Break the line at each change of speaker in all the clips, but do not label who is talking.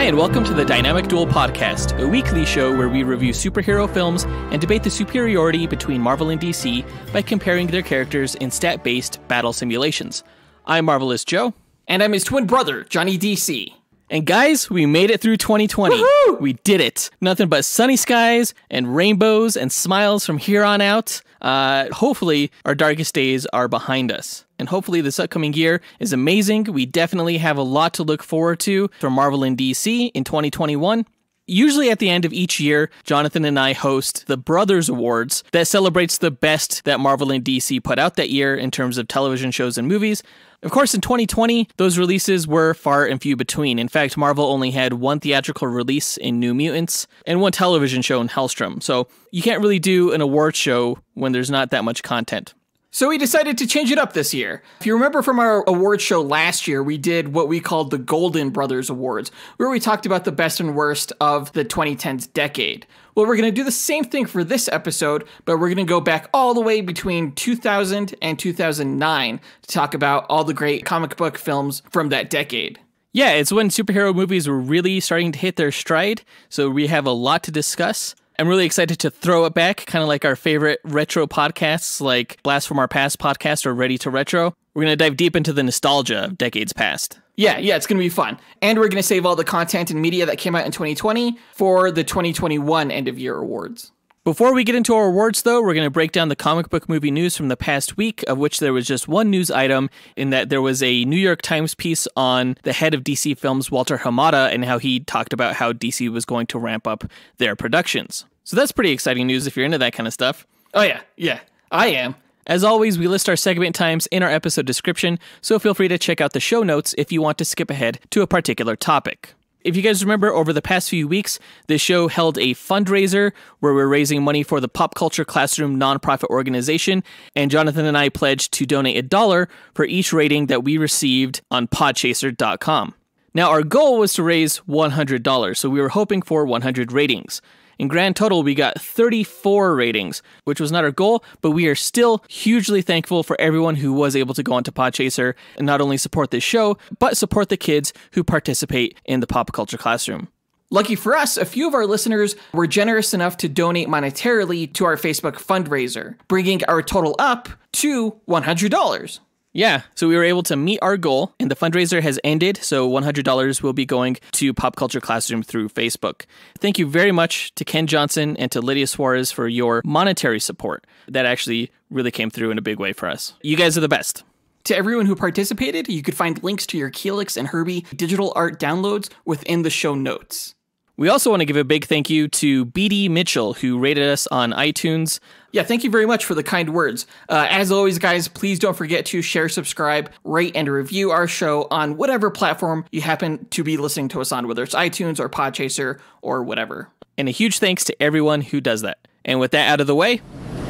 Hi, and welcome to the Dynamic Duel Podcast, a weekly show where we review superhero films and debate the superiority between Marvel and DC by comparing their characters in stat-based battle simulations. I'm Marvelous Joe.
And I'm his twin brother, Johnny DC.
And guys, we made it through 2020.
Woohoo!
We did it. Nothing but sunny skies and rainbows and smiles from here on out. Hopefully, our darkest days are behind us. And hopefully this upcoming year is amazing. We definitely have a lot to look forward to from Marvel and DC in 2021. Usually at the end of each year, Jonathan and I host the Brothers Awards that celebrates the best that Marvel and DC put out that year in terms of television shows and movies. Of course, in 2020, those releases were far and few between. In fact, Marvel only had one theatrical release in New Mutants and one television show in Hellstrom. So you can't really do an award show when there's not that much content.
So we decided to change it up this year. If you remember from our award show last year, we did what we called the Golden Brothers Awards, where we talked about the best and worst of the 2010s decade. Well, we're going to do the same thing for this episode, but we're going to go back all the way between 2000 and 2009 to talk about all the great comic book films from that decade.
Yeah, it's when superhero movies were really starting to hit their stride, so we have a lot to discuss. I'm really excited to throw it back, kind of like our favorite retro podcasts like Blast from Our Past podcast or Ready to Retro. We're going to dive deep into the nostalgia of decades past.
Yeah, it's going to be fun. And we're going to save all the content and media that came out in 2020 for the 2021 end-of-year awards.
Before we get into our awards, though, we're going to break down the comic book movie news from the past week, of which there was just one news item, in that there was a New York Times piece on the head of DC Films, Walter Hamada, and how he talked about how DC was going to ramp up their productions. So that's pretty exciting news if you're into that kind of stuff.
Oh yeah, I am.
As always, we list our segment times in our episode description, so feel free to check out the show notes if you want to skip ahead to a particular topic. If you guys remember, over the past few weeks, the show held a fundraiser where we're raising money for the Pop Culture Classroom nonprofit organization, and Jonathan and I pledged to donate $1 for each rating that we received on podchaser.com. Now, our goal was to raise $100, so we were hoping for 100 ratings. In grand total, we got 34 ratings, which was not our goal, but we are still hugely thankful for everyone who was able to go onto Podchaser and not only support this show, but support the kids who participate in the Pop Culture Classroom.
Lucky for us, a few of our listeners were generous enough to donate monetarily to our Facebook fundraiser, bringing our total up to $100.
Yeah, so we were able to meet our goal, and the fundraiser has ended, so $100 will be going to Pop Culture Classroom through Facebook. Thank you very much to Ken Johnson and to Lydia Suarez for your monetary support. That actually really came through in a big way for us. You guys are the best.
To everyone who participated, you could find links to your Keelix and Herbie digital art downloads within the show notes.
We also want to give a big thank you to BD Mitchell, who rated us on iTunes.
Yeah, thank you very much for the kind words. As always, guys, please don't forget to share, subscribe, rate, and review our show on whatever platform you happen to be listening to us on, whether it's iTunes or Podchaser or whatever.
And a huge thanks to everyone who does that. And with that out of the way...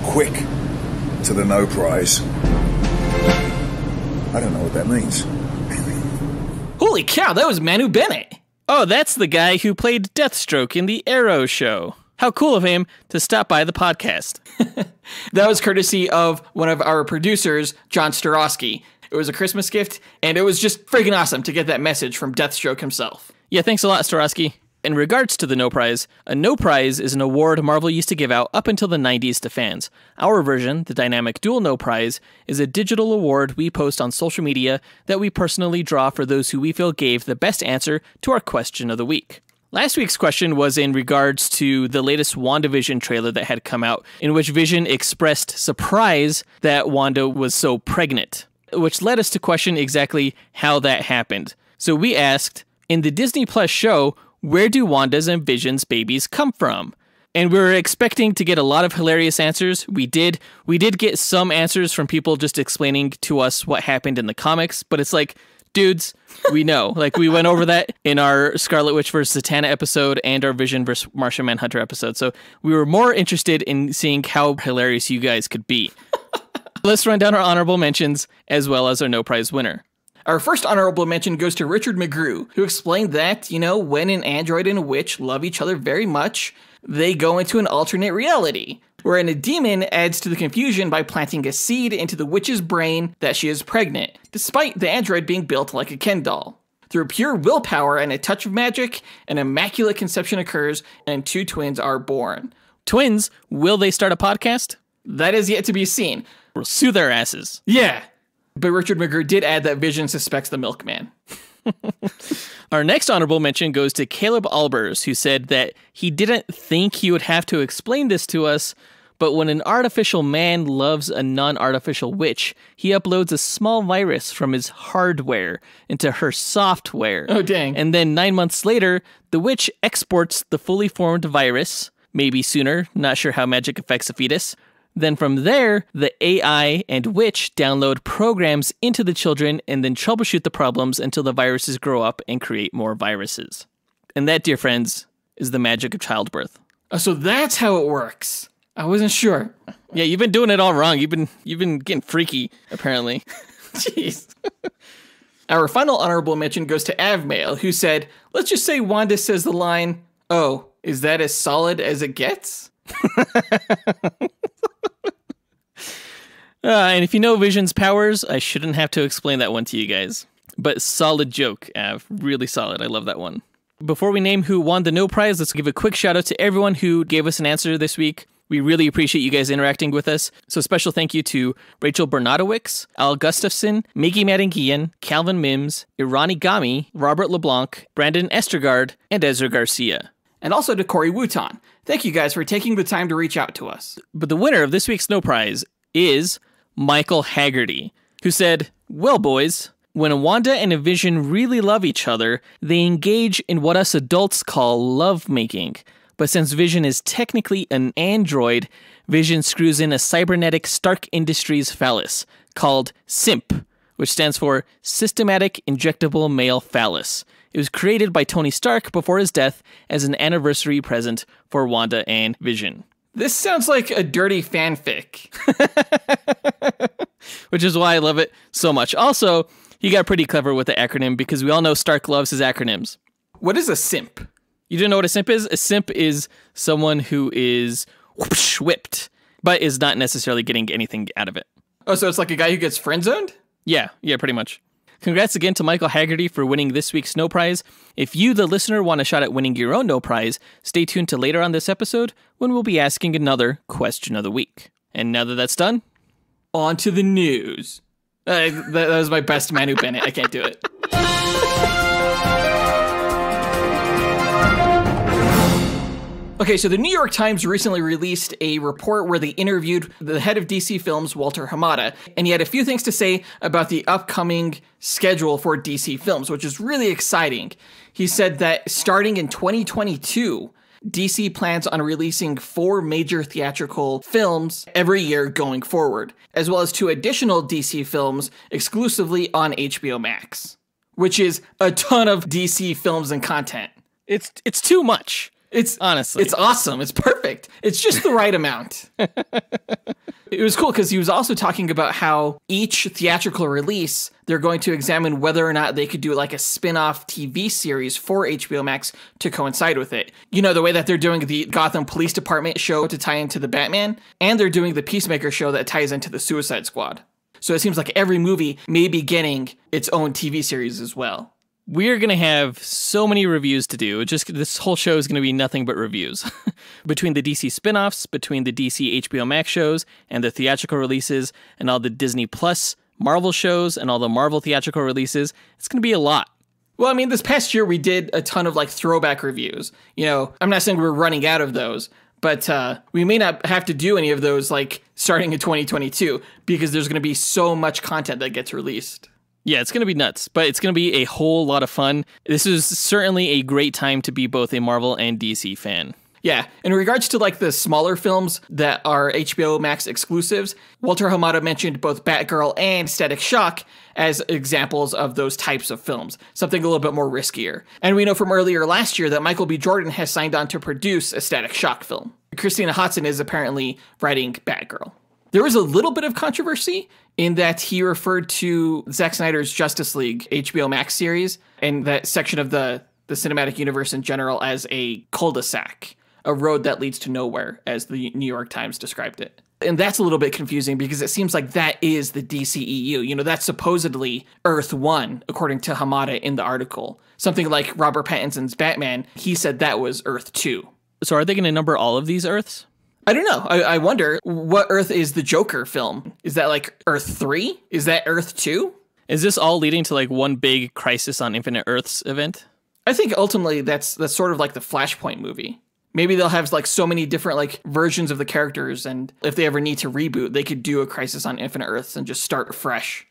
Quick to the no prize. I don't know what that means.
Holy cow, that was Manu Bennett!
Oh, that's the guy who played Deathstroke in the Arrow show. How cool of him to stop by the podcast.
That was courtesy of one of our producers, John Starosky. It was a Christmas gift, and it was just friggin' awesome to get that message from Deathstroke himself.
Yeah, thanks a lot, Starosky. In regards to the No Prize, a No Prize is an award Marvel used to give out up until the 90s to fans. Our version, the Dynamic Duel No Prize, is a digital award we post on social media that we personally draw for those who we feel gave the best answer to our question of the week. Last week's question was in regards to the latest WandaVision trailer that had come out, in which Vision expressed surprise that Wanda was so pregnant, which led us to question exactly how that happened. So we asked, in the Disney Plus show, where do Wanda's and Vision's babies come from? And we were expecting to get a lot of hilarious answers. We did get some answers from people just explaining to us what happened in the comics, but it's like, dudes, we know. Like, we went over that in our Scarlet Witch vs. Zatanna episode and our Vision vs. Martian Manhunter episode. So we were more interested in seeing how hilarious you guys could be. Let's run down our honorable mentions as well as our No Prize winner.
Our first honorable mention goes to Richard McGrew, who explained that, when an android and a witch love each other very much, they go into an alternate reality, wherein a demon adds to the confusion by planting a seed into the witch's brain that she is pregnant, despite the android being built like a Ken doll. Through pure willpower and a touch of magic, an immaculate conception occurs, and 2 twins are born.
Twins, will they start a podcast?
That is yet to be seen.
We'll sue their asses.
Yeah. But Richard McGrew did add that Vision suspects the milkman.
Our next honorable mention goes to Caleb Albers, who said that he didn't think he would have to explain this to us, but when an artificial man loves a non-artificial witch, he uploads a small virus from his hardware into her software.
Oh, dang.
And then 9 months later, the witch exports the fully formed virus, maybe sooner, not sure how magic affects a fetus. Then from there, the AI and witch download programs into the children and then troubleshoot the problems until the viruses grow up and create more viruses. And that, dear friends, is the magic of childbirth.
Oh, so that's how it works. I wasn't sure.
Yeah, you've been doing it all wrong. You've been getting freaky, apparently.
Jeez. Our final honorable mention goes to Avmail, who said, let's just say Wanda says the line, "Oh, is that as solid as it gets?"
And if you know Vision's powers, I shouldn't have to explain that one to you guys. But solid joke, Av. Really solid. I love that one. Before we name who won the No Prize, let's give a quick shout out to everyone who gave us an answer this week. We really appreciate you guys interacting with us. So special thank you to Rachel Bernadowicz, Al Gustafson, Miggy Madangian, Calvin Mims, Irani Gami, Robert LeBlanc, Brandon Estergaard, and Ezra Garcia.
And also to Corey Wooton. Thank you guys for taking the time to reach out to us.
But the winner of this week's No Prize is Michael Haggerty, who said, well, boys, when a Wanda and a Vision really love each other, they engage in what us adults call lovemaking. But since Vision is technically an android, Vision screws in a cybernetic Stark Industries phallus called SIMP, which stands for Systematic Injectable Male Phallus. It was created by Tony Stark before his death as an anniversary present for Wanda and Vision.
This sounds like a dirty fanfic.
Which is why I love it so much. Also, he got pretty clever with the acronym because we all know Stark loves his acronyms.
What is a simp?
You don't know what a simp is? A simp is someone who is whipped, but is not necessarily getting anything out of it.
Oh, so it's like a guy who gets friend-zoned?
Yeah, pretty much. Congrats again to Michael Haggerty for winning this week's No Prize. If you, the listener, want a shot at winning your own No Prize, stay tuned to later on this episode when we'll be asking another question of the week. And now that that's done,
on to the news. That was my best Manu Bennett. I can't do it. Okay, so the New York Times recently released a report where they interviewed the head of DC Films, Walter Hamada, and he had a few things to say about the upcoming schedule for DC Films, which is really exciting. He said that starting in 2022, DC plans on releasing 4 major theatrical films every year going forward, as well as 2 additional DC films exclusively on HBO Max, which is a ton of DC films and content.
it's too much. Honestly,
it's awesome. It's perfect. It's just the right amount. It was cool because he was also talking about how each theatrical release, they're going to examine whether or not they could do like a spin-off TV series for HBO Max to coincide with it. You know, the way that they're doing the Gotham Police Department show to tie into the Batman, and they're doing the Peacemaker show that ties into the Suicide Squad. So it seems like every movie may be getting its own TV series as well.
We're going to have so many reviews to do. This whole show is going to be nothing but reviews. Between the DC spinoffs, between the DC HBO Max shows, and the theatrical releases, and all the Disney Plus Marvel shows, and all the Marvel theatrical releases, it's going to be a lot.
Well, I mean, this past year we did a ton of like throwback reviews. You know, I'm not saying we're running out of those, but we may not have to do any of those like starting in 2022 because there's going to be so much content that gets released.
Yeah, it's going to be nuts, but it's going to be a whole lot of fun. This is certainly a great time to be both a Marvel and DC fan.
Yeah, in regards to like the smaller films that are HBO Max exclusives, Walter Hamada mentioned both Batgirl and Static Shock as examples of those types of films, something a little bit more riskier. And we know from earlier last year that Michael B. Jordan has signed on to produce a Static Shock film. Christina Hodson is apparently writing Batgirl. There was a little bit of controversy in that he referred to Zack Snyder's Justice League HBO Max series and that section of the cinematic universe in general as a cul-de-sac, a road that leads to nowhere, as the New York Times described it. And that's a little bit confusing because it seems like that is the DCEU. You know, that's supposedly Earth 1, according to Hamada in the article. Something like Robert Pattinson's Batman, he said that was Earth 2.
So are they going to number all of these Earths?
I don't know. I wonder, what Earth is the Joker film? Is that like Earth 3? Is that Earth 2?
Is this all leading to like one big Crisis on Infinite Earths event?
I think ultimately that's sort of like the Flashpoint movie. Maybe they'll have like so many different like versions of the characters, and if they ever need to reboot, they could do a Crisis on Infinite Earths and just start fresh.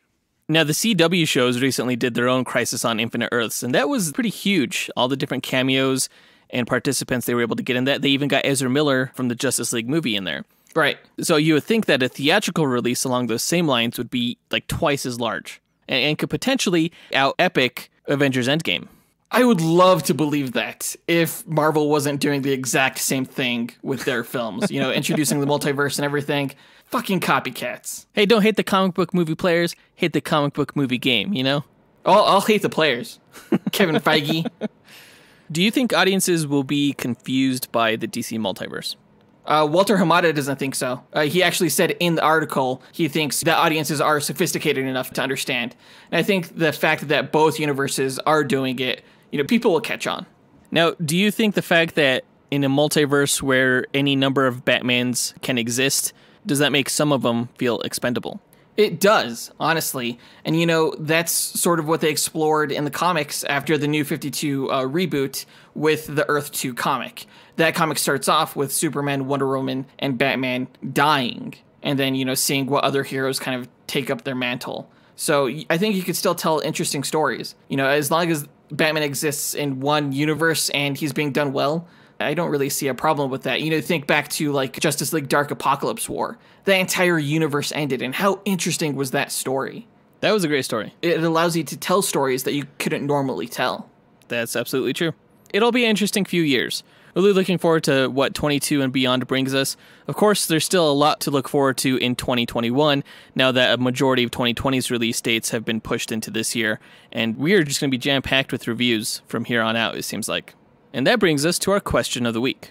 Now, the CW shows recently did their own Crisis on Infinite Earths, and that was pretty huge. All the different cameos and participants they were able to get in that. They even got Ezra Miller from the Justice League movie in there.
Right.
So you would think that a theatrical release along those same lines would be like twice as large and could potentially out-epic Avengers Endgame.
I would love to believe that if Marvel wasn't doing the exact same thing with their films, you know, introducing the multiverse and everything. Fucking copycats.
Hey, don't hate the comic book movie players, hate the comic book movie game, you know?
I'll hate the players. Kevin Feige.
Do you think audiences will be confused by the DC multiverse?
Walter Hamada doesn't think so. He actually said in the article he thinks that audiences are sophisticated enough to understand. And I think the fact that both universes are doing it, you know, people will catch on.
Now, do you think the fact that in a multiverse where any number of Batmans can exist, does that make some of them feel expendable?
It does, honestly. And, you know, that's sort of what they explored in the comics after the New 52 reboot with the Earth 2 comic. That comic starts off with Superman, Wonder Woman, and Batman dying, and then, you know, seeing what other heroes kind of take up their mantle. So I think you could still tell interesting stories. You know, as long as Batman exists in one universe and he's being done well, I don't really see a problem with that. You know, think back to like Justice League Dark Apocalypse War. The entire universe ended, and how interesting was that story?
That was a great story.
It allows you to tell stories that you couldn't normally tell.
That's absolutely true. It'll be an interesting few years. Really looking forward to what 22 and beyond brings us. Of course, there's still a lot to look forward to in 2021, now that a majority of 2020's release dates have been pushed into this year, and we are just going to be jam-packed with reviews from here on out, it seems like. And that brings us to our question of the week.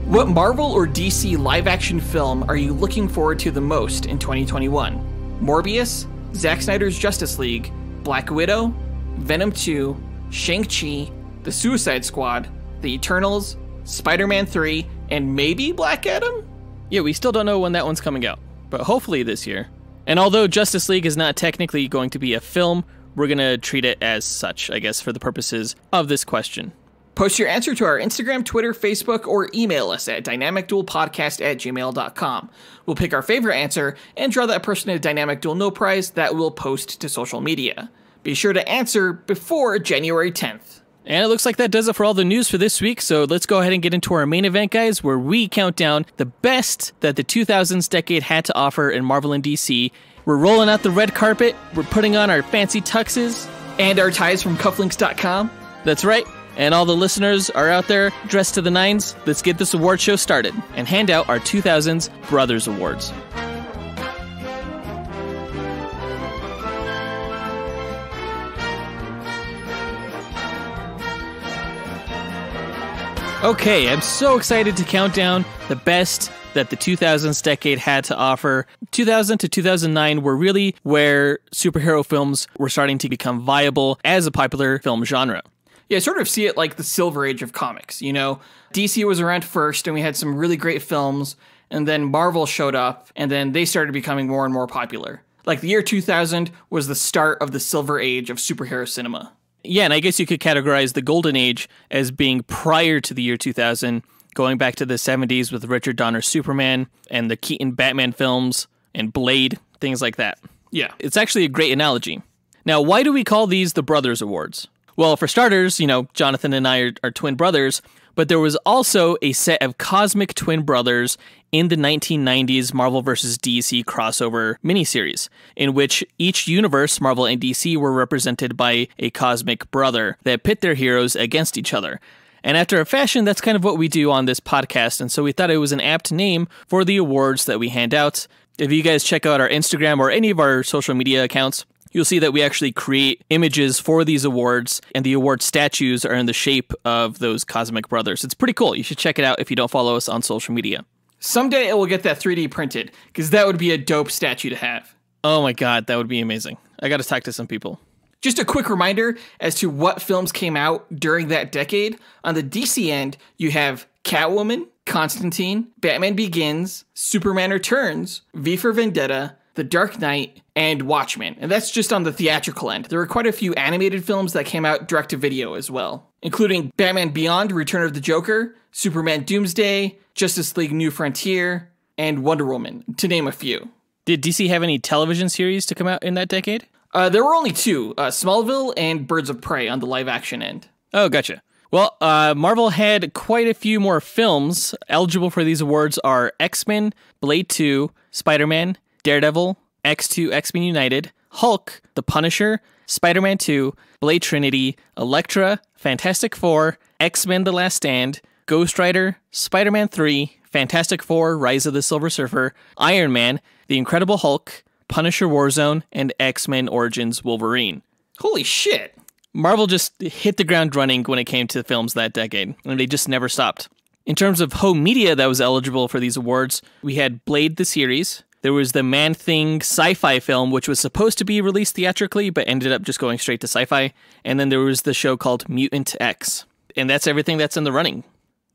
What Marvel or DC live-action film are you looking forward to the most in 2021? Morbius, Zack Snyder's Justice League, Black Widow, Venom 2, Shang-Chi, The Suicide Squad, The Eternals, Spider-Man 3, and maybe Black Adam?
Yeah, we still don't know when that one's coming out, but hopefully this year. And although Justice League is not technically going to be a film, we're going to treat it as such, I guess, for the purposes of this question.
Post your answer to our Instagram, Twitter, Facebook, or email us at dynamicduelpodcast@gmail.com. We'll pick our favorite answer and draw that person a Dynamic Duel No Prize that we'll post to social media. Be sure to answer before January 10th.
And it looks like that does it for all the news for this week, so let's go ahead and get into our main event, guys, where we count down the best that the 2000s decade had to offer in Marvel and DC. We're rolling out the red carpet, we're putting on our fancy tuxes,
And our ties from cufflinks.com.
That's right. And all the listeners are out there dressed to the nines. Let's get this award show started and hand out our 2000s Brothers Awards. Okay, I'm so excited to count down the best that the 2000s decade had to offer. 2000 to 2009 were really where superhero films were starting to become viable as a popular film genre.
Yeah, I sort of see it like the silver age of comics, you know? DC was around first, and we had some really great films, and then Marvel showed up, and then they started becoming more and more popular. Like, the year 2000 was the start of the silver age of superhero cinema.
Yeah, and I guess you could categorize the golden age as being prior to the year 2000, going back to the 70s with Richard Donner's Superman, and the Keaton Batman films, and Blade, things like that.
Yeah.
It's actually a great analogy. Now, why do we call these the Brothers Awards? Well, for starters, you know, Jonathan and I are twin brothers, but there was also a set of cosmic twin brothers in the 1990s Marvel vs. DC crossover miniseries, in which each universe, Marvel and DC, were represented by a cosmic brother that pit their heroes against each other. And after a fashion, that's kind of what we do on this podcast, and so we thought it was an apt name for the awards that we hand out. If you guys check out our Instagram or any of our social media accounts, you'll see that we actually create images for these awards, and the award statues are in the shape of those cosmic brothers. It's pretty cool. You should check it out if you don't follow us on social media.
Someday it will get that 3D printed, because that would be a dope statue to have.
Oh my god, that would be amazing. I got to talk to some people.
Just a quick reminder as to what films came out during that decade. On the DC end, you have Catwoman, Constantine, Batman Begins, Superman Returns, V for Vendetta, The Dark Knight, and Watchmen. And that's just on the theatrical end. There were quite a few animated films that came out direct-to-video as well, including Batman Beyond, Return of the Joker, Superman Doomsday, Justice League New Frontier, and Wonder Woman, to name a few.
Did DC have any television series to come out in that decade?
There were only two, Smallville and Birds of Prey on the live-action end.
Oh, gotcha. Well, Marvel had quite a few more films. Eligible for these awards are X-Men, Blade 2, Spider-Man, Daredevil, X2, X-Men United, Hulk, The Punisher, Spider-Man 2, Blade Trinity, Elektra, Fantastic Four, X-Men The Last Stand, Ghost Rider, Spider-Man 3, Fantastic Four, Rise of the Silver Surfer, Iron Man, The Incredible Hulk, Punisher Warzone, and X-Men Origins Wolverine.
Holy shit.
Marvel just hit the ground running when it came to films that decade, and they just never stopped. In terms of home media that was eligible for these awards, we had Blade the series. There was the Man-Thing sci-fi film, which was supposed to be released theatrically, but ended up just going straight to sci-fi. And then there was the show called Mutant X. And that's everything that's in the running.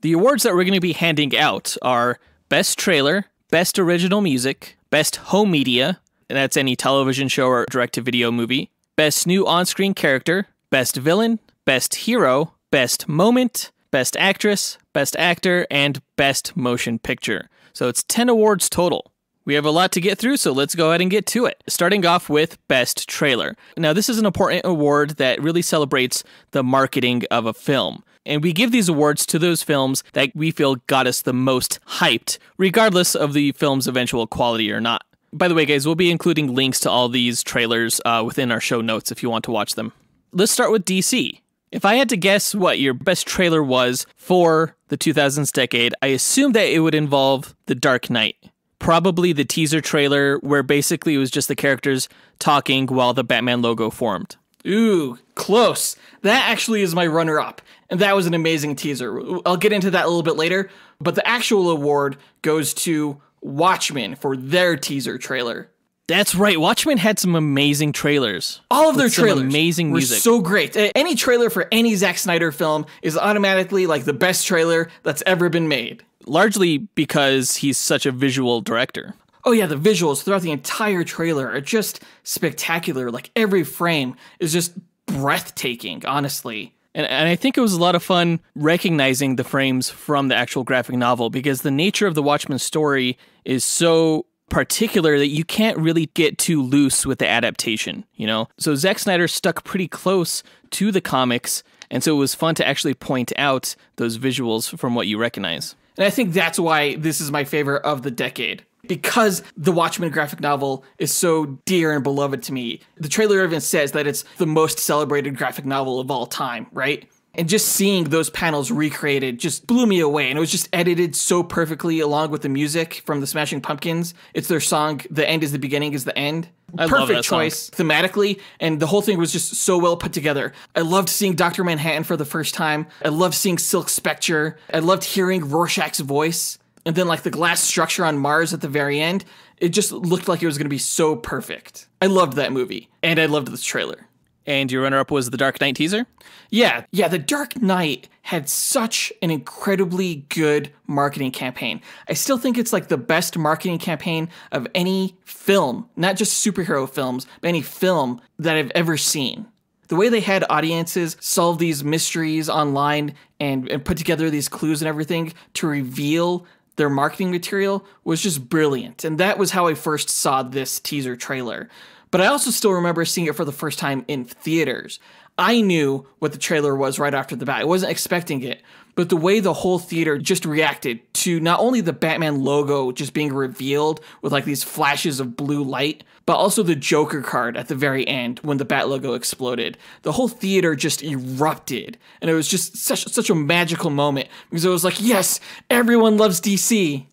The awards that we're going to be handing out are Best Trailer, Best Original Music, Best Home Media, and that's any television show or direct-to-video movie, Best New On-Screen Character, Best Villain, Best Hero, Best Moment, Best Actress, Best Actor, and Best Motion Picture. So it's 10 awards total. We have a lot to get through, so let's go ahead and get to it. Starting off with Best Trailer. Now, this is an important award that really celebrates the marketing of a film. And we give these awards to those films that we feel got us the most hyped, regardless of the film's eventual quality or not. By the way, guys, we'll be including links to all these trailers within our show notes if you want to watch them. Let's start with DC. If I had to guess what your best trailer was for the 2000s decade, I assume that it would involve The Dark Knight. Probably the teaser trailer where basically it was just the characters talking while the Batman logo formed.
Ooh, close. That actually is my runner-up, and that was an amazing teaser. I'll get into that a little bit later, but the actual award goes to Watchmen for their teaser trailer.
That's right. Watchmen had some amazing trailers.
All of their trailers
amazing
were
music.
So great. Any trailer for any Zack Snyder film is automatically like the best trailer that's ever been made.
Largely because he's such a visual director.
Oh yeah, the visuals throughout the entire trailer are just spectacular. Like every frame is just breathtaking, honestly.
And I think it was a lot of fun recognizing the frames from the actual graphic novel because the nature of the Watchmen story is so particular that you can't really get too loose with the adaptation, you know? So Zack Snyder stuck pretty close to the comics, and so it was fun to actually point out those visuals from what you recognize.
And I think that's why this is my favorite of the decade. Because the Watchmen graphic novel is so dear and beloved to me. The trailer even says that it's the most celebrated graphic novel of all time, right? And just seeing those panels recreated just blew me away. And it was just edited so perfectly along with the music from the Smashing Pumpkins. It's their song, The End is the Beginning is the End.
I
Perfect
love that
choice
song.
Thematically, and the whole thing was just so well put together. I loved seeing Dr. Manhattan for the first time. I loved seeing Silk Spectre. I loved hearing Rorschach's voice. And then like the glass structure on Mars at the very end, it just looked like it was going to be so perfect. I loved that movie, and I loved this trailer.
And your runner-up was The Dark Knight teaser?
Yeah, The Dark Knight had such an incredibly good marketing campaign. I still think it's like the best marketing campaign of any film, not just superhero films, but any film that I've ever seen. The way they had audiences solve these mysteries online and put together these clues and everything to reveal their marketing material was just brilliant. And that was how I first saw this teaser trailer. But I also still remember seeing it for the first time in theaters. I knew what the trailer was right after the bat. I wasn't expecting it. But the way the whole theater just reacted to not only the Batman logo just being revealed with like these flashes of blue light, but also the Joker card at the very end when the Bat logo exploded. The whole theater just erupted. And it was just such a magical moment because it was like, yes, everyone loves DC.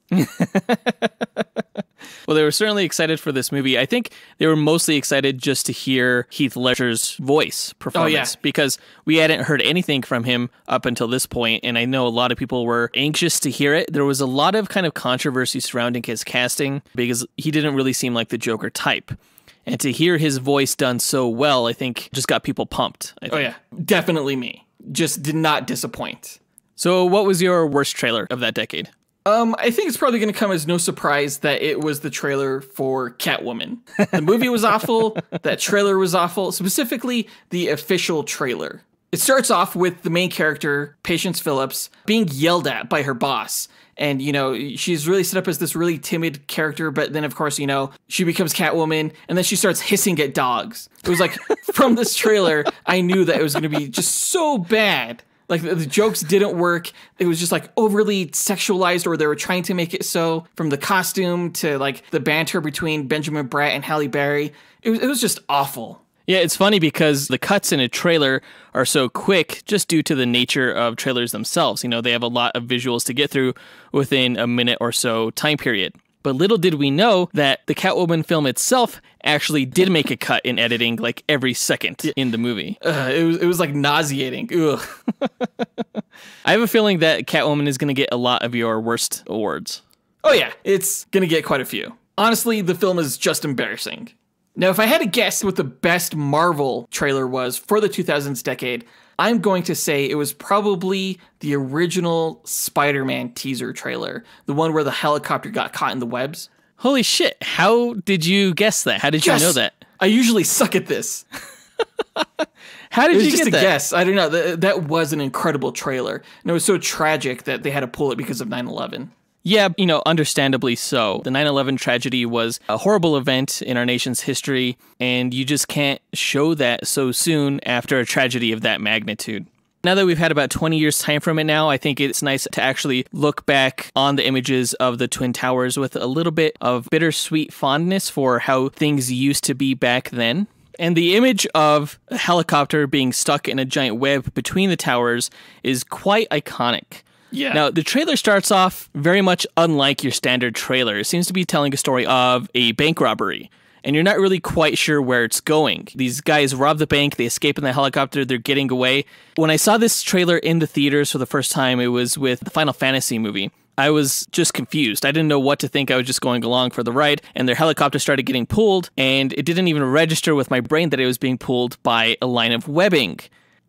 Well, Well, they were certainly excited for this movie. I think they were mostly excited just to hear Heath Ledger's voice performance because we hadn't heard anything from him up until this point, and I know a lot of people were anxious to hear it. There was a lot of kind of controversy surrounding his casting because he didn't really seem like the Joker type. And to hear his voice done so well, I think just got people pumped.
Oh, yeah. Definitely me. Just did not disappoint.
So what was your worst trailer of that decade?
I think it's probably going to come as no surprise that it was the trailer for Catwoman. The movie was awful. That trailer was awful. Specifically, the official trailer. It starts off with the main character, Patience Phillips, being yelled at by her boss. And, you know, she's really set up as this really timid character. But then, of course, you know, she becomes Catwoman and then she starts hissing at dogs. It was like from this trailer, I knew that it was going to be just so bad. Like, the jokes didn't work. It was just, like, overly sexualized, or they were trying to make it so, from the costume to, like, the banter between Benjamin Bratt and Halle Berry. It was just awful.
Yeah, it's funny because the cuts in a trailer are so quick just due to the nature of trailers themselves. You know, they have a lot of visuals to get through within a minute or so time period. But little did we know that the Catwoman film itself actually did make a cut in editing like every second in the movie.
It was like nauseating. Ugh.
I have a feeling that Catwoman is going to get a lot of your worst awards.
Oh yeah, it's going to get quite a few. Honestly, the film is just embarrassing. Now, if I had to guess what the best Marvel trailer was for the 2000s decade, I'm going to say it was probably the original Spider-Man teaser trailer, the one where the helicopter got caught in the webs.
Holy shit, how did you guess that? How did you know that?
I usually suck at this.
How did you get that? It was just a
guess. I don't know. That was an incredible trailer. And it was so tragic that they had to pull it because of 9/11.
Yeah, you know, understandably so. The 9/11 tragedy was a horrible event in our nation's history, and you just can't show that so soon after a tragedy of that magnitude. Now that we've had about 20 years time from it now, I think it's nice to actually look back on the images of the Twin Towers with a little bit of bittersweet fondness for how things used to be back then. And the image of a helicopter being stuck in a giant web between the towers is quite iconic.
Yeah.
Now, the trailer starts off very much unlike your standard trailer. It seems to be telling a story of a bank robbery, and you're not really quite sure where it's going. These guys rob the bank, they escape in the helicopter, they're getting away. When I saw this trailer in the theaters for the first time, it was with the Final Fantasy movie. I was just confused. I didn't know what to think. I was just going along for the ride, and their helicopter started getting pulled, and it didn't even register with my brain that it was being pulled by a line of webbing.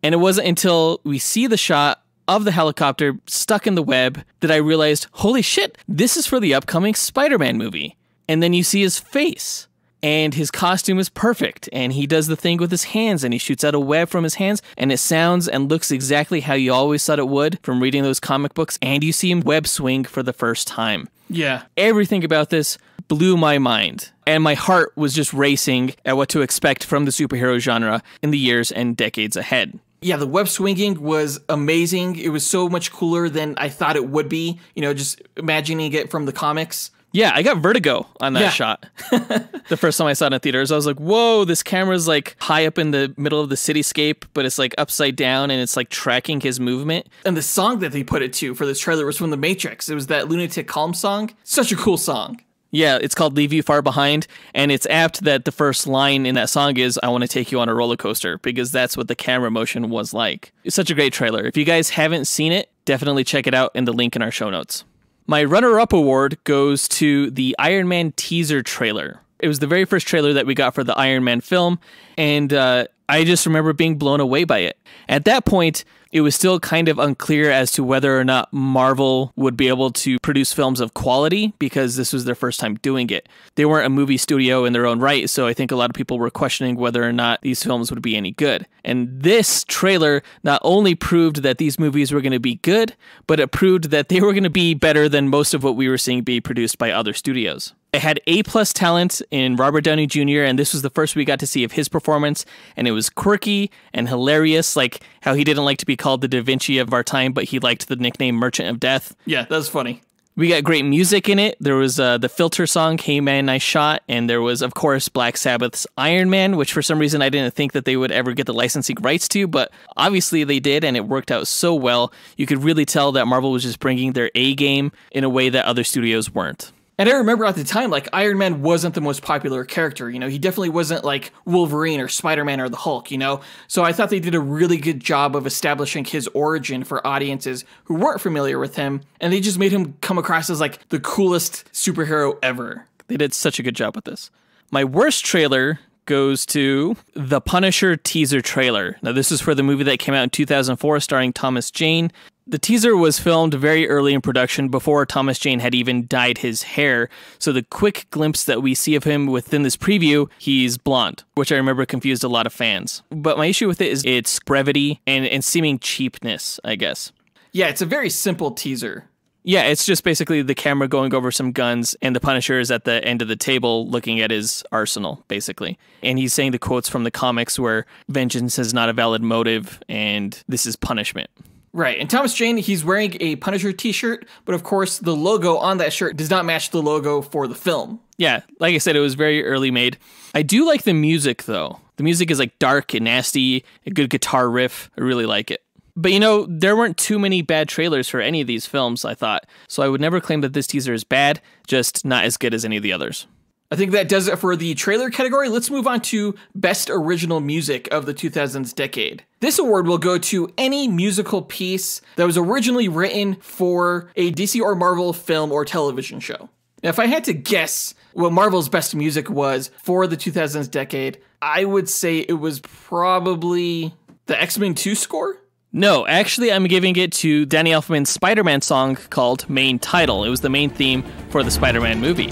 And it wasn't until we see the shot of the helicopter stuck in the web that I realized, holy shit, this is for the upcoming Spider-Man movie. And then you see his face, and his costume is perfect, and he does the thing with his hands, and he shoots out a web from his hands, and it sounds and looks exactly how you always thought it would from reading those comic books, and you see him web swing for the first time.
Yeah.
Everything about this blew my mind, and my heart was just racing at what to expect from the superhero genre in the years and decades ahead.
Yeah, the web swinging was amazing. It was so much cooler than I thought it would be, you know, just imagining it from the comics.
Yeah, I got vertigo on that shot. The first time I saw it in theaters, I was like, whoa, this camera's like high up in the middle of the cityscape, but it's like upside down and it's like tracking his movement.
And the song that they put it to for this trailer was from The Matrix. It was that Lunatic Calm song. Such a cool song.
Yeah, it's called Leave You Far Behind, and it's apt that the first line in that song is, I want to take you on a roller coaster, because that's what the camera motion was like. It's such a great trailer. If you guys haven't seen it, definitely check it out in the link in our show notes. My runner-up award goes to the Iron Man teaser trailer. It was the very first trailer that we got for the Iron Man film, and I just remember being blown away by it. At that point, it was still kind of unclear as to whether or not Marvel would be able to produce films of quality, because this was their first time doing it. They weren't a movie studio in their own right, so I think a lot of people were questioning whether or not these films would be any good. And this trailer not only proved that these movies were going to be good, but it proved that they were going to be better than most of what we were seeing be produced by other studios. It had A-plus talent in Robert Downey Jr., and this was the first we got to see of his performance, and it was quirky and hilarious, like how he didn't like to be called the Da Vinci of our time, but he liked the nickname Merchant of Death.
Yeah, that was funny.
We got great music in it. There was the Filter song, Hey Man, Nice Shot, and there was, of course, Black Sabbath's Iron Man, which for some reason I didn't think that they would ever get the licensing rights to, but obviously they did, and it worked out so well. You could really tell that Marvel was just bringing their A game in a way that other studios weren't.
And I remember at the time, like, Iron Man wasn't the most popular character, you know? He definitely wasn't like Wolverine or Spider-Man or the Hulk, you know? So I thought they did a really good job of establishing his origin for audiences who weren't familiar with him, and they just made him come across as like the coolest superhero ever.
They did such a good job with this. My worst trailer goes to the Punisher teaser trailer. Now, this is for the movie that came out in 2004 starring Thomas Jane. The teaser was filmed very early in production before Thomas Jane had even dyed his hair, so the quick glimpse that we see of him within this preview, he's blonde, which I remember confused a lot of fans. But my issue with it is its brevity and seeming cheapness, I guess.
Yeah, it's a very simple teaser.
Yeah, it's just basically the camera going over some guns, and the Punisher is at the end of the table looking at his arsenal, basically. And he's saying the quotes from the comics where vengeance is not a valid motive, and this is punishment.
Right, and Thomas Jane, he's wearing a Punisher t-shirt, but of course the logo on that shirt does not match the logo for the film.
Yeah, like I said, it was very early made. I do like the music, though. The music is like dark and nasty, a good guitar riff. I really like it. But you know, there weren't too many bad trailers for any of these films, I thought. So I would never claim that this teaser is bad, just not as good as any of the others.
I think that does it for the trailer category. Let's move on to Best Original Music of the 2000s decade. This award will go to any musical piece that was originally written for a DC or Marvel film or television show. Now, if I had to guess what Marvel's best music was for the 2000s decade, I would say it was probably the X-Men 2 score?
No, actually, I'm giving it to Danny Elfman's Spider-Man song called Main Title. It was the main theme for the Spider-Man movie.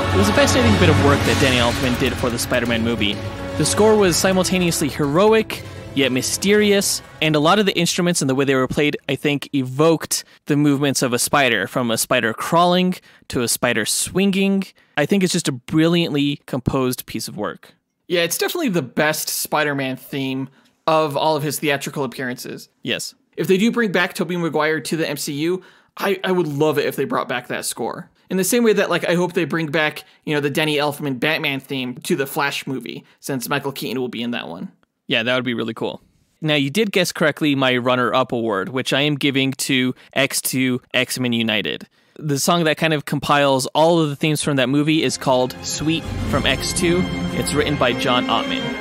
It was a fascinating bit of work that Danny Elfman did for the Spider-Man movie. The score was simultaneously heroic, yet mysterious, and a lot of the instruments and the way they were played, I think, evoked the movements of a spider, from a spider crawling to a spider swinging. I think it's just a brilliantly composed piece of work.
Yeah, it's definitely the best Spider-Man theme of all of his theatrical appearances.
Yes.
If they do bring back Tobey Maguire to the MCU, I would love it if they brought back that score. In the same way that, like, I hope they bring back, you know, the Danny Elfman Batman theme to the Flash movie, since Michael Keaton will be in that one.
Yeah, that would be really cool. Now, you did guess correctly my runner-up award, which I am giving to X2 X-Men United. The song that kind of compiles all of the themes from that movie is called Sweet from X2. It's written by John Ottman.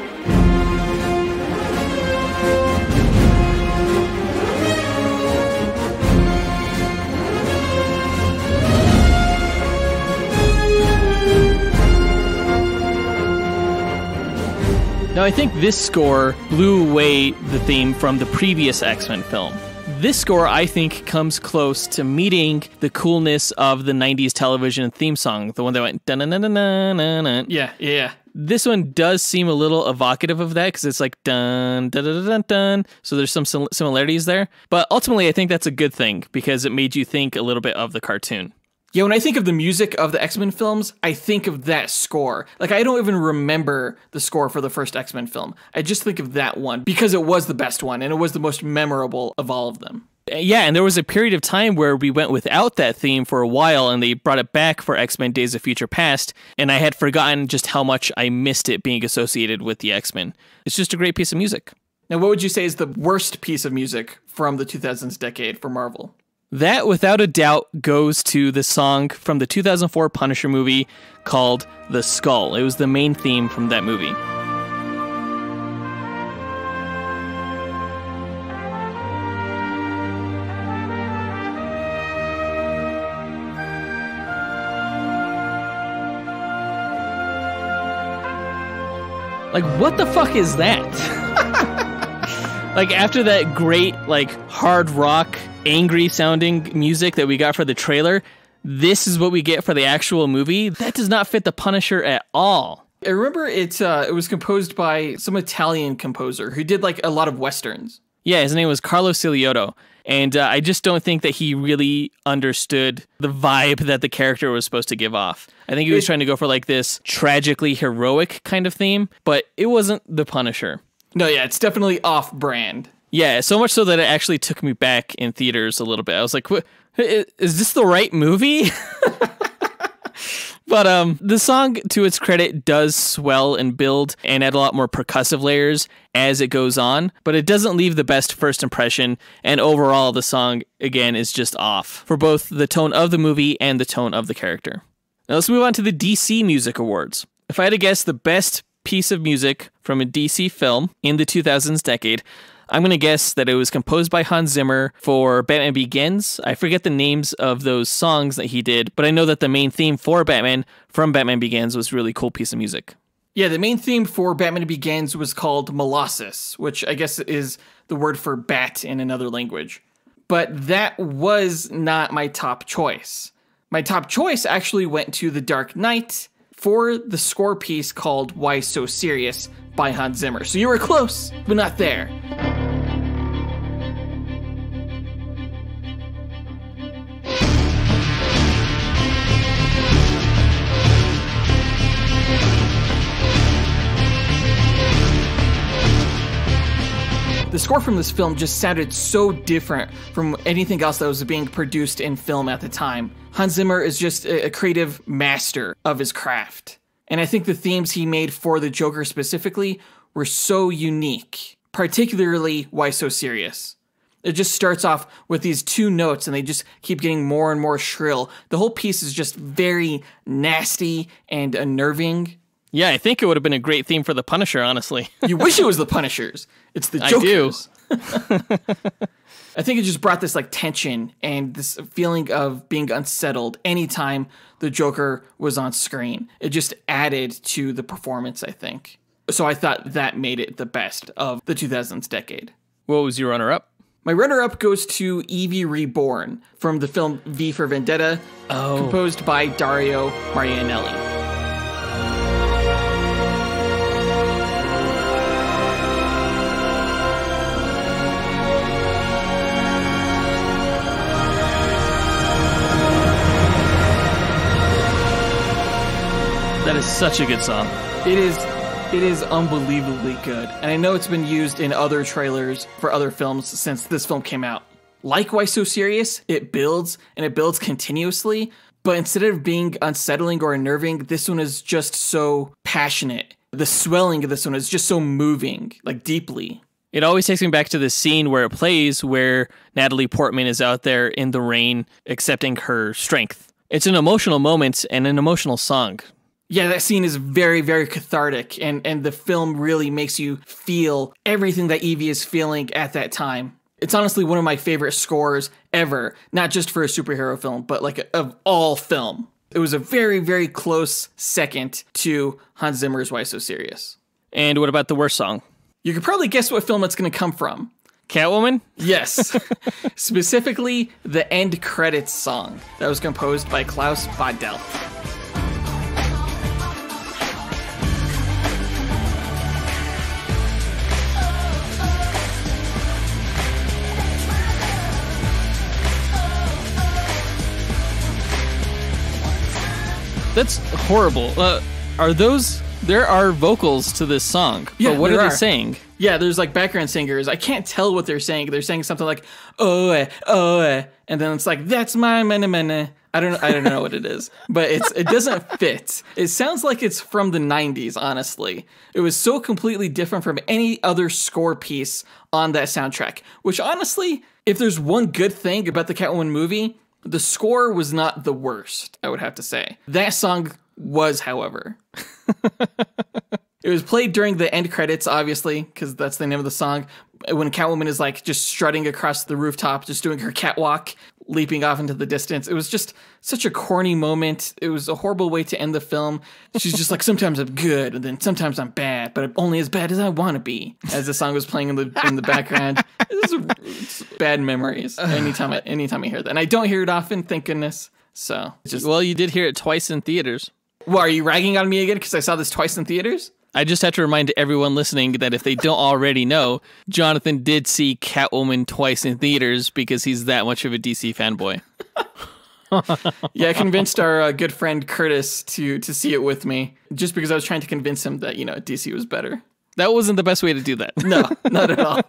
Now, I think this score blew away the theme from the previous X-Men film. This score, I think, comes close to meeting the coolness of the 90s television theme song, the one that went dun-dun-dun-dun-dun-dun.
Yeah.
This one does seem a little evocative of that because it's like dun dun dun dun dun. So there's some similarities there. But ultimately, I think that's a good thing because it made you think a little bit of the cartoon.
Yeah, when I think of the music of the X-Men films, I think of that score. Like, I don't even remember the score for the first X-Men film. I just think of that one because it was the best one and it was the most memorable of all of them.
Yeah, and there was a period of time where we went without that theme for a while and they brought it back for X-Men Days of Future Past, and I had forgotten just how much I missed it being associated with the X-Men. It's just a great piece of music.
Now, what would you say is the worst piece of music from the 2000s decade for Marvel?
That, without a doubt, goes to the song from the 2004 Punisher movie called The Skull. It was the main theme from that movie. Like, what the fuck is that? Like, after that great, like, hard rock, angry sounding music that we got for the trailer, this is what we get for the actual movie. That does not fit the Punisher at all.
I remember it was composed by some Italian composer who did like a lot of westerns.
Yeah, his name was Carlo Ciliotto. And I just don't think that he really understood the vibe that the character was supposed to give off. I think he was trying to go for like this tragically heroic kind of theme, but it wasn't the Punisher.
No, yeah, it's definitely off-brand.
Yeah, so much so that it actually took me back in theaters a little bit. I was like, what, is this the right movie? But the song, to its credit, does swell and build and add a lot more percussive layers as it goes on, but it doesn't leave the best first impression, and overall the song, again, is just off for both the tone of the movie and the tone of the character. Now let's move on to the DC Music Awards. If I had to guess the best piece of music from a DC film in the 2000s decade, I'm going to guess that it was composed by Hans Zimmer for Batman Begins. I forget the names of those songs that he did, but I know that the main theme for Batman from Batman Begins was a really cool piece of music.
Yeah, the main theme for Batman Begins was called Molossus, which I guess is the word for bat in another language. But that was not my top choice. My top choice actually went to The Dark Knight for the score piece called Why So Serious by Hans Zimmer. So you were close, but not there. The score from this film just sounded so different from anything else that was being produced in film at the time. Hans Zimmer is just a creative master of his craft. And I think the themes he made for the Joker specifically were so unique, particularly Why So Serious. It just starts off with these two notes and they just keep getting more and more shrill. The whole piece is just very nasty and unnerving.
Yeah, I think it would have been a great theme for The Punisher, honestly.
You wish it was The Punishers. It's the Jokers. I do. I think it just brought this like tension and this feeling of being unsettled anytime the Joker was on screen. It just added to the performance, I think. So I thought that made it the best of the 2000s decade.
What was your runner-up?
My runner-up goes to Evie Reborn from the film V for Vendetta, composed by Dario Marianelli.
That is such a good song.
It is unbelievably good. And I know it's been used in other trailers for other films since this film came out. Like Why So Serious, it builds and it builds continuously, but instead of being unsettling or unnerving, this one is just so passionate. The swelling of this one is just so moving, like deeply.
It always takes me back to the scene where it plays where Natalie Portman is out there in the rain accepting her strength. It's an emotional moment and an emotional song.
Yeah, that scene is very, very cathartic, and the film really makes you feel everything that Evie is feeling at that time. It's honestly one of my favorite scores ever, not just for a superhero film, but like of all film. It was a very, very close second to Hans Zimmer's Why So Serious.
And what about the worst song?
You could probably guess what film it's going to come from.
Catwoman?
Yes. Specifically, the end credits song that was composed by Klaus Badelt.
That's horrible. There are vocals to this song.
Yeah,
but what are they saying?
Yeah, there's like background singers. I can't tell what they're saying. They're saying something like, oh, and then it's like, that's my mena. I don't know what it is, but it doesn't fit. It sounds like it's from the 90s, honestly. It was so completely different from any other score piece on that soundtrack, which honestly, if there's one good thing about the Catwoman movie, the score was not the worst, I would have to say. That song was, however. It was played during the end credits, obviously, because that's the name of the song. When Catwoman is like just strutting across the rooftop, just doing her catwalk, leaping off into the distance. It was just such a corny moment. It was a horrible way to end the film. She's just like, sometimes I'm good, and then sometimes I'm bad, but I'm only as bad as I want to be. As the song was playing in the background, it's bad memories. Anytime I hear that, and I don't hear it often, thank goodness. So
well, you did hear it twice in theaters.
Well, are you ragging on me again because I saw this twice in theaters?
I just have to remind everyone listening that if they don't already know, Jonathan did see Catwoman twice in theaters because he's that much of a DC fanboy.
Yeah, I convinced our good friend Curtis to see it with me, just because I was trying to convince him that, DC was better.
That wasn't the best way to do that.
No, not at all.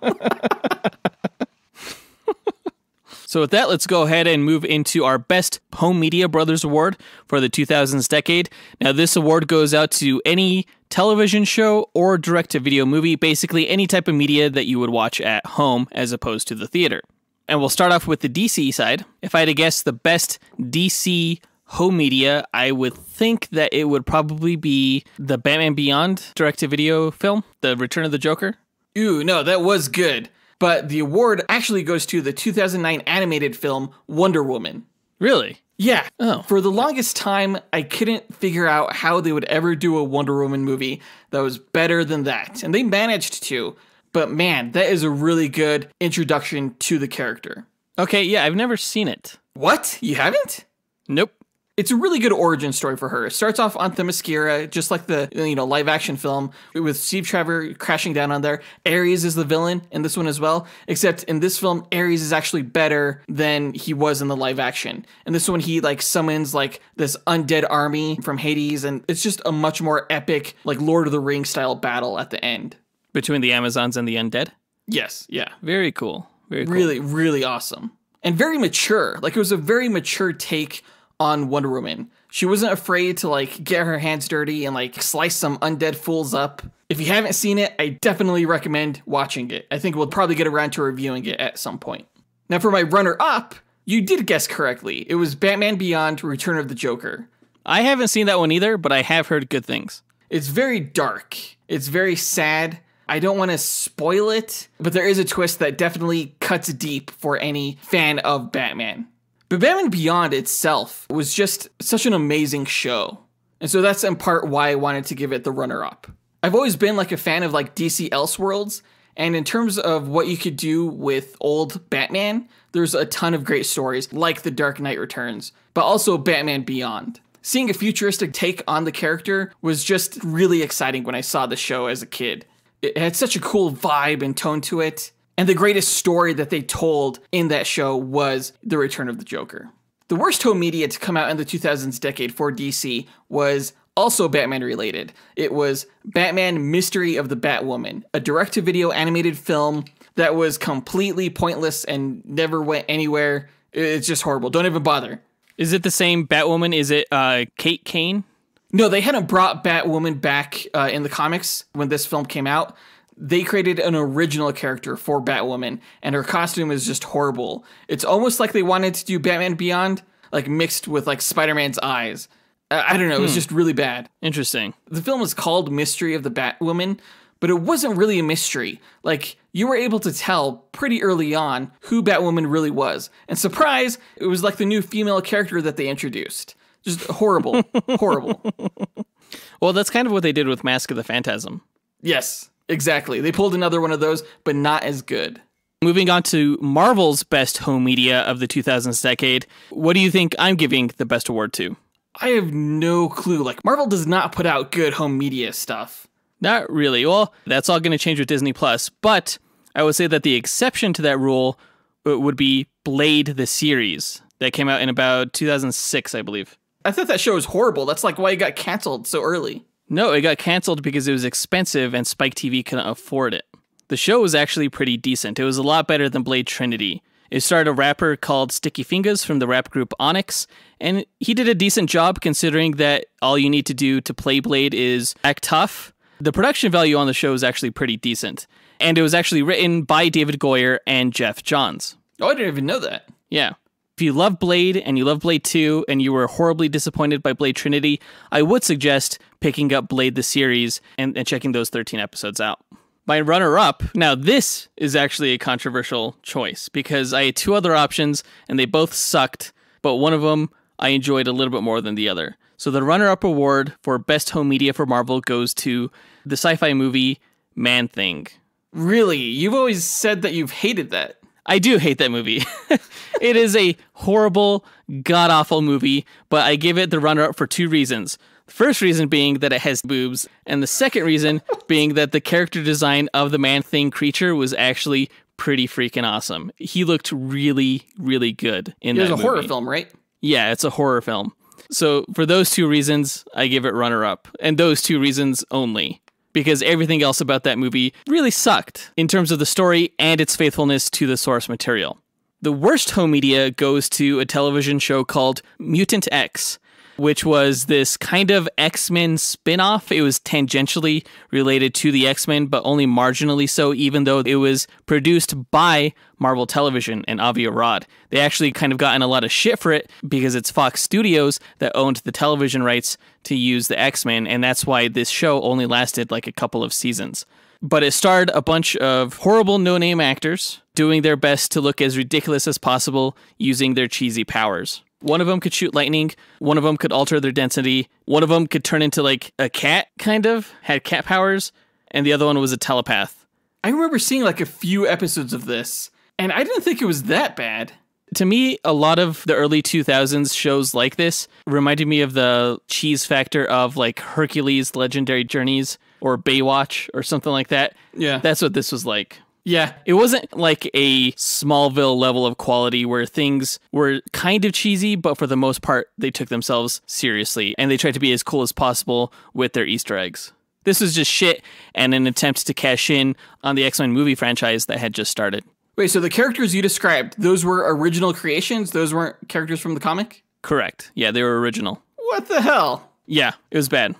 So with that, let's go ahead and move into our Best Home Media Brothers Award for the 2000s decade. Now, this award goes out to any television show or direct-to-video movie, basically any type of media that you would watch at home as opposed to the theater. And we'll start off with the DC side. If I had to guess the best DC home media, I would think that it would probably be the Batman Beyond direct-to-video film, The Return of the Joker.
Ooh, no, that was good. But the award actually goes to the 2009 animated film Wonder Woman.
Really?
Yeah.
Oh.
For the longest time, I couldn't figure out how they would ever do a Wonder Woman movie that was better than that. And they managed to. But man, that is a really good introduction to the character.
Okay, yeah, I've never seen it.
What? You haven't?
Nope.
It's a really good origin story for her. It starts off on Themyscira, just like the live action film, with Steve Trevor crashing down on there. Ares is the villain in this one as well, except in this film, Ares is actually better than he was in the live action. In this one, he summons this undead army from Hades, and it's just a much more epic, Lord of the Rings style battle at the end.
Between the Amazons and the undead?
Yes, yeah.
Very cool. Very cool.
Really, really awesome. And very mature. It was a very mature take on Wonder Woman. She wasn't afraid to get her hands dirty and slice some undead fools up. If you haven't seen it, I definitely recommend watching it. I think we'll probably get around to reviewing it at some point. Now for my runner-up, you did guess correctly. It was Batman Beyond: Return of the Joker.
I haven't seen that one either, but I have heard good things.
It's very dark. It's very sad. I don't want to spoil it, but there is a twist that definitely cuts deep for any fan of Batman. But Batman Beyond itself was just such an amazing show. And so that's in part why I wanted to give it the runner-up. I've always been a fan of DC Elseworlds, and in terms of what you could do with old Batman, there's a ton of great stories like The Dark Knight Returns, but also Batman Beyond. Seeing a futuristic take on the character was just really exciting when I saw the show as a kid. It had such a cool vibe and tone to it. And the greatest story that they told in that show was The Return of the Joker. The worst home media to come out in the 2000s decade for DC was also Batman related. It was Batman Mystery of the Batwoman, a direct-to-video animated film that was completely pointless and never went anywhere. It's just horrible. Don't even bother.
Is it the same Batwoman? Is it Kate Kane?
No, they hadn't brought Batwoman back in the comics when this film came out. They created an original character for Batwoman, and her costume is just horrible. It's almost like they wanted to do Batman Beyond, mixed with Spider-Man's eyes. I don't know, it was just really bad.
Interesting.
The film is called Mystery of the Batwoman, but it wasn't really a mystery. You were able to tell pretty early on who Batwoman really was. And surprise, it was the new female character that they introduced. Just horrible. Horrible.
Well, that's kind of what they did with Mask of the Phantasm.
Yes. Exactly. They pulled another one of those, but not as good.
Moving on to Marvel's best home media of the 2000s decade, what do you think I'm giving the best award to?
I have no clue. Marvel does not put out good home media stuff.
Not really. Well, that's all going to change with Disney+, but I would say that the exception to that rule would be Blade the series that came out in about 2006, I believe.
I thought that show was horrible. That's why it got canceled so early.
No, it got canceled because it was expensive and Spike TV couldn't afford it. The show was actually pretty decent. It was a lot better than Blade Trinity. It starred a rapper called Sticky Fingers from the rap group Onyx, and he did a decent job considering that all you need to do to play Blade is act tough. The production value on the show is actually pretty decent, and it was actually written by David Goyer and Jeff Johns.
Oh, I didn't even know that.
Yeah. If you love Blade and you love Blade 2 and you were horribly disappointed by Blade Trinity, I would suggest picking up Blade the series and checking those 13 episodes out. My runner-up, now this is actually a controversial choice because I had two other options and they both sucked, but one of them I enjoyed a little bit more than the other. So the runner-up award for Best Home Media for Marvel goes to the sci-fi movie Man-Thing.
Really? You've always said that you've hated that.
I do hate that movie. It is a horrible, god-awful movie, but I give it the runner-up for two reasons. The first reason being that it has boobs, and the second reason being that the character design of the Man-Thing creature was actually pretty freaking awesome. He looked really, really good in that movie.
It was a horror film, right?
Yeah, it's a horror film. So for those two reasons, I give it runner-up, and those two reasons only. Because everything else about that movie really sucked in terms of the story and its faithfulness to the source material. The worst home media goes to a television show called Mutant X, which was this kind of X-Men spin-off. It was tangentially related to the X-Men, but only marginally so, even though it was produced by Marvel Television and Avi Arad. They actually kind of gotten a lot of shit for it because it's Fox Studios that owned the television rights to use the X-Men, and that's why this show only lasted like a couple of seasons. But it starred a bunch of horrible no-name actors doing their best to look as ridiculous as possible using their cheesy powers. One of them could shoot lightning, one of them could alter their density, one of them could turn into like a cat, kind of, had cat powers, and the other one was a telepath.
I remember seeing like a few episodes of this, and I didn't think it was that bad.
To me, a lot of the early 2000s shows like this reminded me of the cheese factor of like Hercules' Legendary Journeys or Baywatch or something like that.
Yeah.
That's what this was like.
Yeah.
It wasn't like a Smallville level of quality where things were kind of cheesy, but for the most part, they took themselves seriously and they tried to be as cool as possible with their Easter eggs. This was just shit and an attempt to cash in on the X-Men movie franchise that had just started.
Wait, so the characters you described, those were original creations? Those weren't characters from the comic?
Correct. Yeah, they were original.
What the hell?
Yeah, it was bad.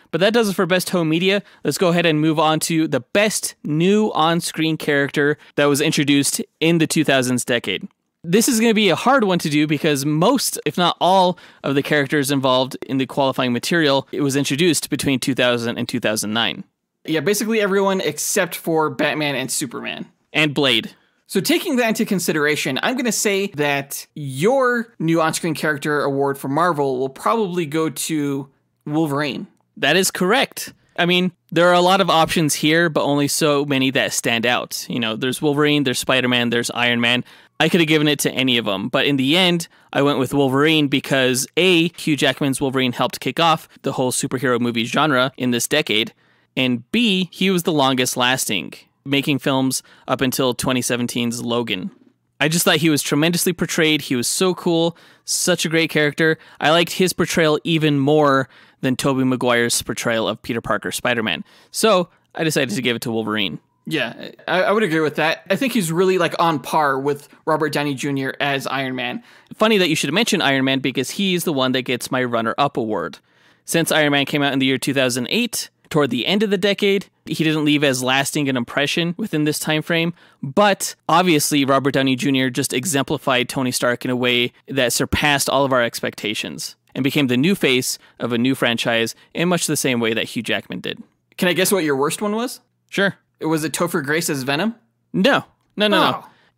But that does it for Best Home Media. Let's go ahead and move on to the best new on-screen character that was introduced in the 2000s decade. This is going to be a hard one to do because most, if not all, of the characters involved in the qualifying material, it was introduced between 2000 and 2009.
Yeah, basically everyone except for Batman and Superman.
And Blade.
So taking that into consideration, I'm going to say that your new on-screen character award for Marvel will probably go to Wolverine.
That is correct. I mean, there are a lot of options here, but only so many that stand out. You know, there's Wolverine, there's Spider-Man, there's Iron Man. I could have given it to any of them, but in the end, I went with Wolverine because A, Hugh Jackman's Wolverine helped kick off the whole superhero movie genre in this decade, and B, he was the longest lasting, making films up until 2017's Logan. I just thought he was tremendously portrayed. He was so cool, such a great character. I liked his portrayal even more than Tobey Maguire's portrayal of Peter Parker Spider-Man. So I decided to give it to Wolverine.
Yeah, I would agree with that. I think he's really like on par with Robert Downey Jr. as Iron Man.
Funny that you should mention Iron Man because he's the one that gets my runner-up award. Since Iron Man came out in the year 2008, toward the end of the decade, he didn't leave as lasting an impression within this time frame, but obviously Robert Downey Jr. just exemplified Tony Stark in a way that surpassed all of our expectations and became the new face of a new franchise in much the same way that Hugh Jackman did.
Can I guess what your worst one was?
Sure.
Was it Topher Grace as Venom?
No.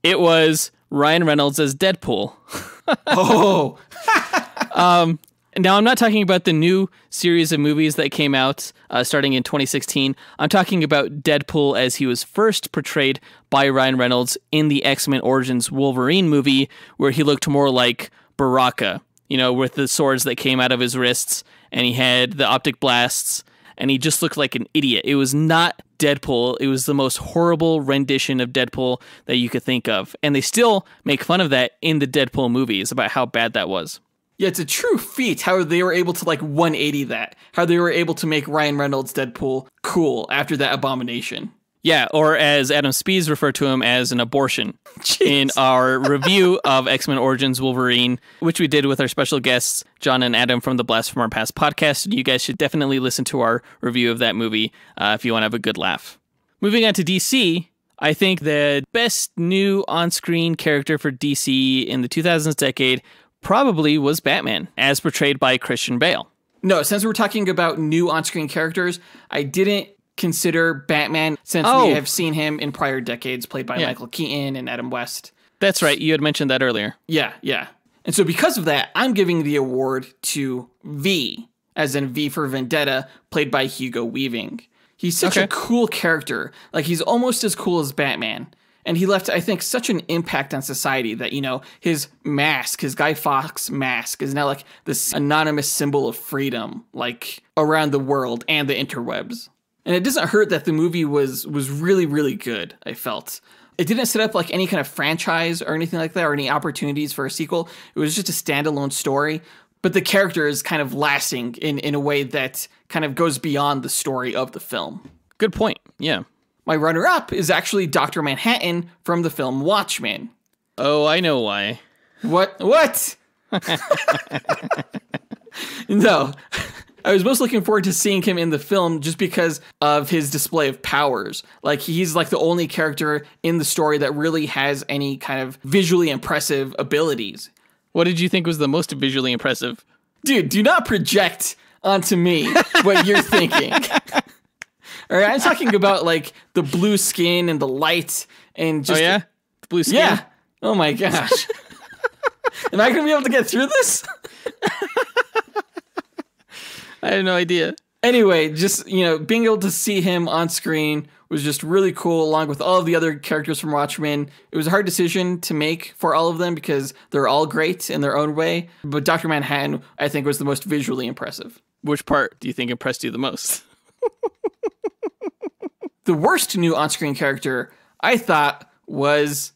It was Ryan Reynolds as Deadpool.
Oh.
Now, I'm not talking about the new series of movies that came out starting in 2016. I'm talking about Deadpool as he was first portrayed by Ryan Reynolds in the X-Men Origins Wolverine movie, where he looked more like Baraka, you know, with the swords that came out of his wrists, and he had the optic blasts, and he just looked like an idiot. It was not Deadpool. It was the most horrible rendition of Deadpool that you could think of. And they still make fun of that in the Deadpool movies about how bad that was.
Yeah, it's a true feat how they were able to like 180 that. How they were able to make Ryan Reynolds Deadpool cool after that abomination.
Yeah, or as Adam Speas referred to him as an abortion. Jeez. In our review of X-Men Origins Wolverine, which we did with our special guests, John and Adam from the Blast from Our Past podcast. You guys should definitely listen to our review of that movie if you want to have a good laugh. Moving on to DC, I think the best new on-screen character for DC in the 2000s decade probably was Batman, as portrayed by Christian Bale.
No, since we're talking about new on-screen characters, I didn't consider Batman since we have seen him in prior decades played by Michael Keaton and Adam West.
That's right. You had mentioned that earlier.
Yeah. And so because of that, I'm giving the award to V, as in V for Vendetta, played by Hugo Weaving. He's such a cool character. Like, he's almost as cool as Batman. And he left, I think, such an impact on society that, you know, his mask, his Guy Fawkes mask, is now like this anonymous symbol of freedom, like around the world and the interwebs. And it doesn't hurt that the movie was really, really good, I felt. It didn't set up like any kind of franchise or anything like that or any opportunities for a sequel. It was just a standalone story. But the character is kind of lasting in a way that kind of goes beyond the story of the film.
Good point. Yeah.
My runner-up is actually Dr. Manhattan from the film Watchmen.
Oh, I know why.
What? No. I was most looking forward to seeing him in the film just because of his display of powers. Like, he's like the only character in the story that really has any kind of visually impressive abilities.
What did you think was the most visually impressive?
Dude, do not project onto me what you're thinking. All right, I'm talking about like the blue skin and the light and just...
Oh, yeah? The blue skin?
Yeah. Oh, my gosh. Am I going to be able to get through this?
I had no idea.
Anyway, just, being able to see him on screen was just really cool, along with all of the other characters from Watchmen. It was a hard decision to make for all of them because they're all great in their own way. But Dr. Manhattan, I think, was the most visually impressive.
Which part do you think impressed you the most?
The worst new on-screen character, I thought, was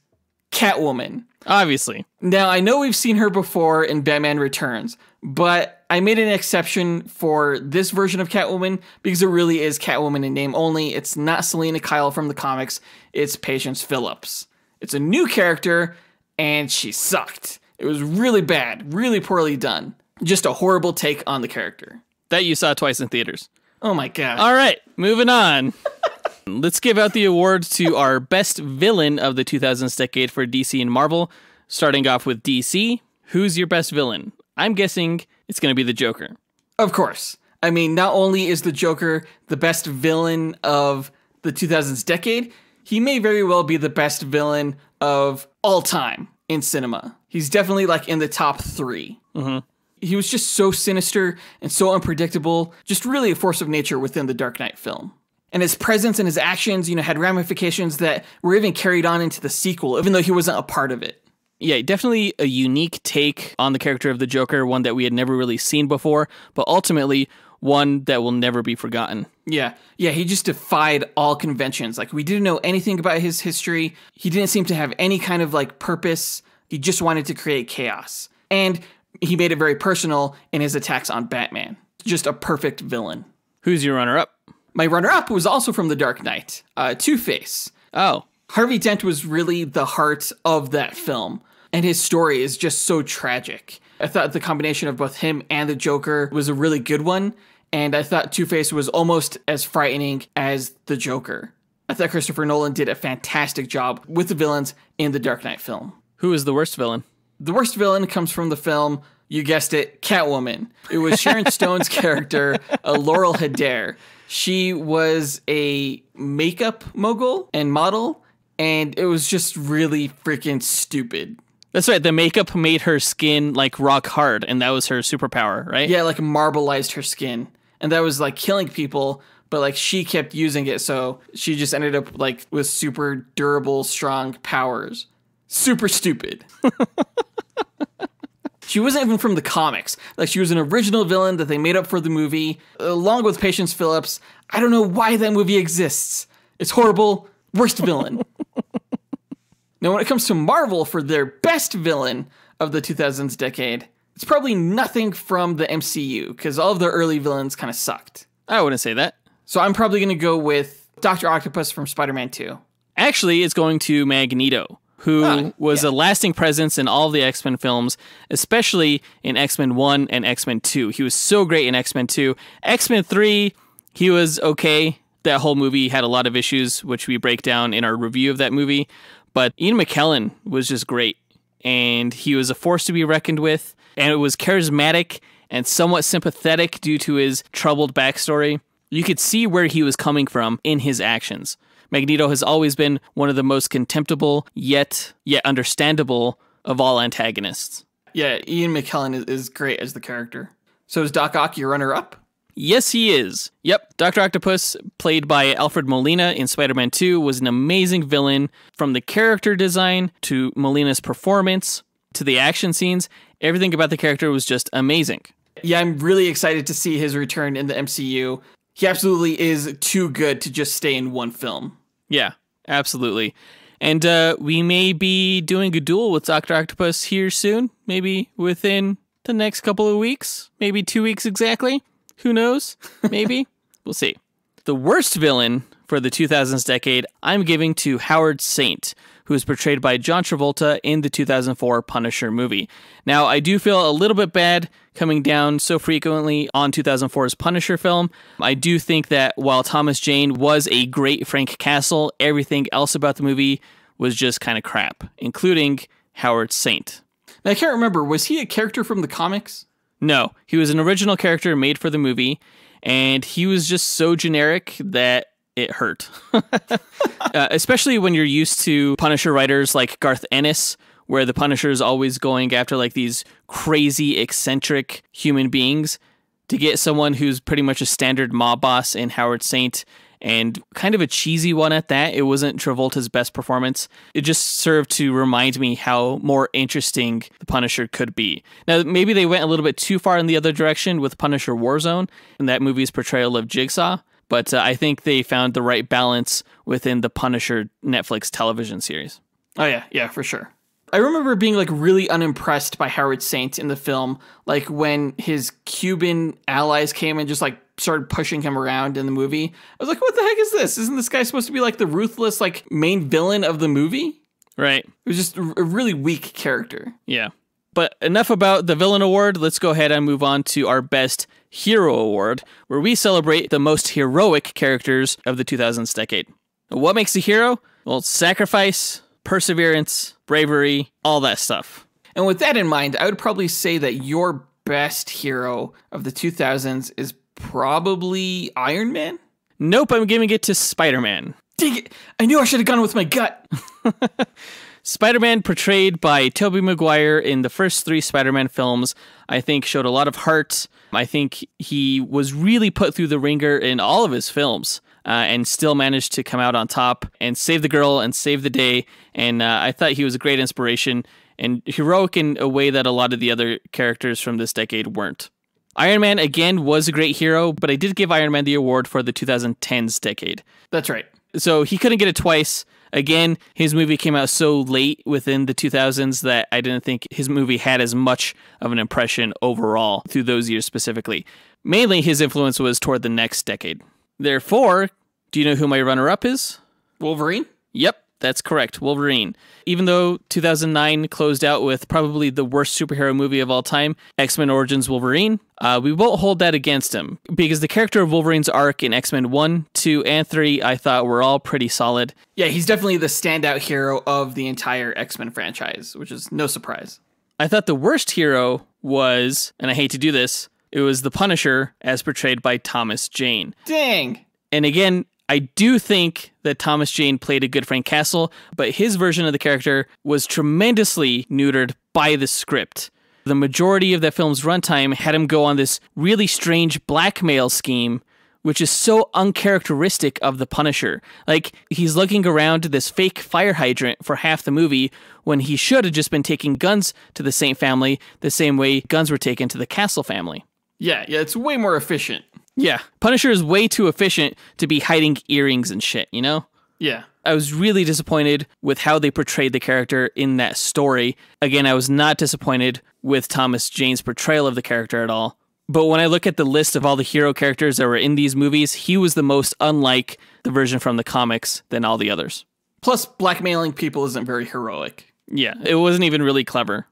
Catwoman.
Obviously.
Now, I know we've seen her before in Batman Returns, but I made an exception for this version of Catwoman because it really is Catwoman in name only. It's not Selena Kyle from the comics. It's Patience Phillips. It's a new character, and she sucked. It was really bad, really poorly done. Just a horrible take on the character.
That you saw twice in theaters.
Oh my god.
All right, moving on. Let's give out the awards to our best villain of the 2000s decade for DC and Marvel. Starting off with DC, who's your best villain? I'm guessing it's going to be the Joker.
Of course. I mean, not only is the Joker the best villain of the 2000s decade, he may very well be the best villain of all time in cinema. He's definitely like in the top 3.
Mm-hmm.
He was just so sinister and so unpredictable, just really a force of nature within the Dark Knight film. And his presence and his actions, had ramifications that were even carried on into the sequel, even though he wasn't a part of it.
Yeah, definitely a unique take on the character of the Joker, one that we had never really seen before, but ultimately one that will never be forgotten.
Yeah, he just defied all conventions. Like, we didn't know anything about his history. He didn't seem to have any kind of, like, purpose. He just wanted to create chaos. And he made it very personal in his attacks on Batman. Just a perfect villain.
Who's your runner-up?
My runner-up was also from The Dark Knight, Two-Face.
Oh.
Harvey Dent was really the heart of that film, and his story is just so tragic. I thought the combination of both him and the Joker was a really good one, and I thought Two-Face was almost as frightening as the Joker. I thought Christopher Nolan did a fantastic job with the villains in the Dark Knight film.
Who is the worst villain?
The worst villain comes from the film, you guessed it, Catwoman. It was Sharon Stone's character, Laurel Hader. She was a makeup mogul and model, and it was just really freaking stupid.
That's right, the makeup made her skin, like, rock hard, and that was her superpower, right?
Yeah, like, marbleized her skin. And that was, like, killing people, but, like, she kept using it, so she just ended up, like, with super durable, strong powers. Super stupid. She wasn't even from the comics. Like, she was an original villain that they made up for the movie, along with Patience Phillips. I don't know why that movie exists. It's horrible. Worst villain. Now, when it comes to Marvel for their best villain of the 2000s decade, it's probably nothing from the MCU, because all of their early villains kind of sucked.
I wouldn't say that.
So I'm probably going to go with Dr. Octopus from Spider-Man 2.
Actually, it's going to Magneto, who was a lasting presence in all the X-Men films, especially in X-Men 1 and X-Men 2. He was so great in X-Men 2. X-Men 3, he was okay. That whole movie had a lot of issues, which we break down in our review of that movie. But Ian McKellen was just great, and he was a force to be reckoned with, and it was charismatic and somewhat sympathetic due to his troubled backstory. You could see where he was coming from in his actions. Magneto has always been one of the most contemptible, yet understandable of all antagonists.
Yeah, Ian McKellen is great as the character. So is Doc Ock your runner-up?
Yes, he is. Yep, Dr. Octopus, played by Alfred Molina in Spider-Man 2, was an amazing villain. From the character design to Molina's performance to the action scenes, everything about the character was just amazing.
Yeah, I'm really excited to see his return in the MCU. He absolutely is too good to just stay in one film.
Yeah, absolutely. And we may be doing a duel with Dr. Octopus here soon, maybe within the next couple of weeks, maybe 2 weeks exactly. Who knows? Maybe. We'll see. The worst villain for the 2000s decade, I'm giving to Howard Saint, who was portrayed by John Travolta in the 2004 Punisher movie. Now, I do feel a little bit bad coming down so frequently on 2004's Punisher film. I do think that while Thomas Jane was a great Frank Castle, everything else about the movie was just kind of crap, including Howard Saint.
Now, I can't remember, was he a character from the comics?
No, he was an original character made for the movie, and he was just so generic that it hurt. Especially when you're used to Punisher writers like Garth Ennis, where the Punisher is always going after like these crazy, eccentric human beings. To get someone who's pretty much a standard mob boss in Howard Saint, and kind of a cheesy one at that. It wasn't Travolta's best performance. It just served to remind me how more interesting the Punisher could be. Now, maybe they went a little bit too far in the other direction with Punisher Warzone and that movie's portrayal of Jigsaw, but I think they found the right balance within the Punisher Netflix television series.
Oh, yeah, for sure. I remember being like really unimpressed by Howard Saint in the film, like when his Cuban allies came and just like started pushing him around in the movie. I was like, what the heck is this? Isn't this guy supposed to be like the ruthless like main villain of the movie?
Right.
It was just a really weak character.
Yeah. But enough about the Villain Award. Let's go ahead and move on to our Best Hero Award, where we celebrate the most heroic characters of the 2000s decade. What makes a hero? Well, sacrifice, perseverance, bravery, all that stuff.
And with that in mind, I would probably say that your best hero of the 2000s is probably Iron Man?
Nope, I'm giving it to Spider-Man.
Dig it! I knew I should have gone with my gut.
Spider-Man, portrayed by Tobey Maguire in the first 3 Spider-Man films, I think showed a lot of heart. I think he was really put through the ringer in all of his films. And still managed to come out on top and save the girl and save the day. And I thought he was a great inspiration and heroic in a way that a lot of the other characters from this decade weren't. Iron Man, again, was a great hero, but I did give Iron Man the award for the 2010s decade.
That's right.
So he couldn't get it twice. Again, his movie came out so late within the 2000s that I didn't think his movie had as much of an impression overall through those years specifically. Mainly, his influence was toward the next decade. Therefore, do you know who my runner-up is?
Wolverine?
Yep, that's correct, Wolverine. Even though 2009 closed out with probably the worst superhero movie of all time, X-Men Origins Wolverine, we won't hold that against him, because the character of Wolverine's arc in X-Men 1, 2, and 3 I thought were all pretty solid.
Yeah, he's definitely the standout hero of the entire X-Men franchise, which is no surprise.
I thought the worst hero was, and I hate to do this, it was the Punisher as portrayed by Thomas Jane.
Dang!
And again, I do think that Thomas Jane played a good Frank Castle, but his version of the character was tremendously neutered by the script. The majority of that film's runtime had him go on this really strange blackmail scheme, which is so uncharacteristic of the Punisher. Like, he's looking around this fake fire hydrant for half the movie when he should have just been taking guns to the Saint family the same way guns were taken to the Castle family.
Yeah, it's way more efficient.
Yeah, Punisher is way too efficient to be hiding earrings and shit, you know?
Yeah.
I was really disappointed with how they portrayed the character in that story. Again, I was not disappointed with Thomas Jane's portrayal of the character at all. But when I look at the list of all the hero characters that were in these movies, he was the most unlike the version from the comics than all the others.
Plus, blackmailing people isn't very heroic.
Yeah, it wasn't even really clever.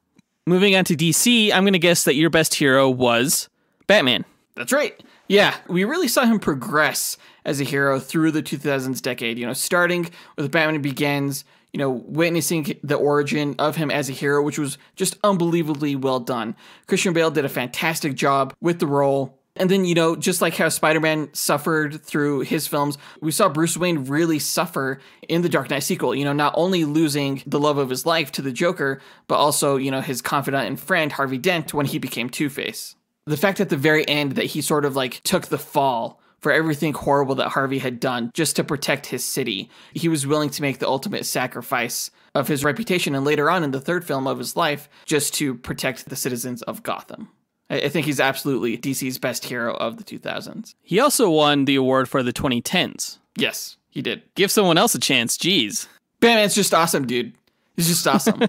Moving on to DC, I'm going to guess that your best hero was Batman.
That's right. Yeah, we really saw him progress as a hero through the 2000s decade, starting with Batman Begins, witnessing the origin of him as a hero, which was just unbelievably well done. Christian Bale did a fantastic job with the role. And then, just like how Spider-Man suffered through his films, we saw Bruce Wayne really suffer in the Dark Knight sequel, not only losing the love of his life to the Joker, but also, his confidant and friend, Harvey Dent, when he became Two-Face. The fact at the very end that he sort of took the fall for everything horrible that Harvey had done just to protect his city. He was willing to make the ultimate sacrifice of his reputation and later on in the third film of his life just to protect the citizens of Gotham. I think he's absolutely DC's best hero of the 2000s.
He also won the award for the 2010s.
Yes, he did.
Give someone else a chance, jeez.
Batman's just awesome, dude. He's just awesome.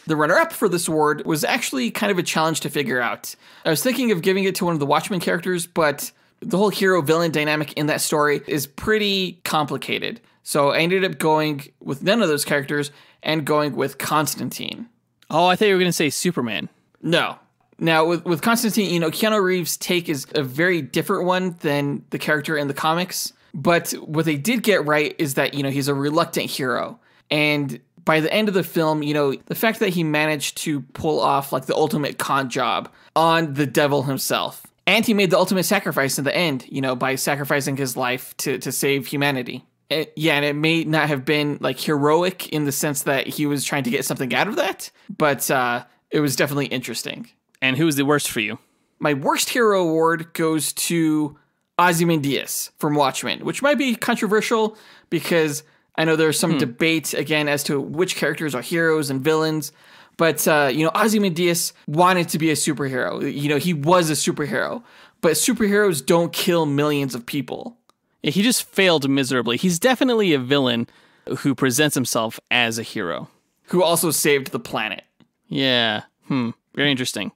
The runner-up for this award was actually kind of a challenge to figure out. I was thinking of giving it to one of the Watchmen characters, but the whole hero-villain dynamic in that story is pretty complicated. So I ended up going with none of those characters and going with Constantine.
Oh, I thought you were going to say Superman.
No. Now, with Constantine, you know, Keanu Reeves' take is a very different one than the character in the comics. But what they did get right is that, you know, he's a reluctant hero. And by the end of the film, you know, the fact that he managed to pull off like the ultimate con job on the devil himself. And he made the ultimate sacrifice in the end, you know, by sacrificing his life to save humanity. And it may not have been like heroic in the sense that he was trying to get something out of that, but it was definitely interesting.
And who was the worst for you?
My worst hero award goes to Ozymandias from Watchmen, which might be controversial because I know there's some debate again as to which characters are heroes and villains. But, you know, Ozymandias wanted to be a superhero. You know, he was a superhero. But superheroes don't kill millions of people.
Yeah, he just failed miserably. He's definitely a villain who presents himself as a hero.
Who also saved the planet.
Yeah. Very interesting.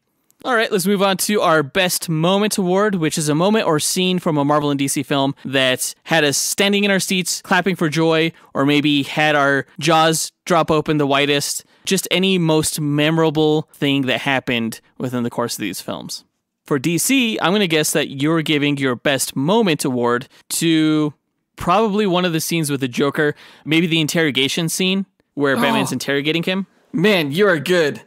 All right, let's move on to our Best Moment Award, which is a moment or scene from a Marvel and DC film that had us standing in our seats, clapping for joy, or maybe had our jaws drop open the widest. Just any most memorable thing that happened within the course of these films. For DC, I'm going to guess that you're giving your Best Moment Award to probably one of the scenes with the Joker, maybe the interrogation scene where Batman's interrogating him.
Man, you are good.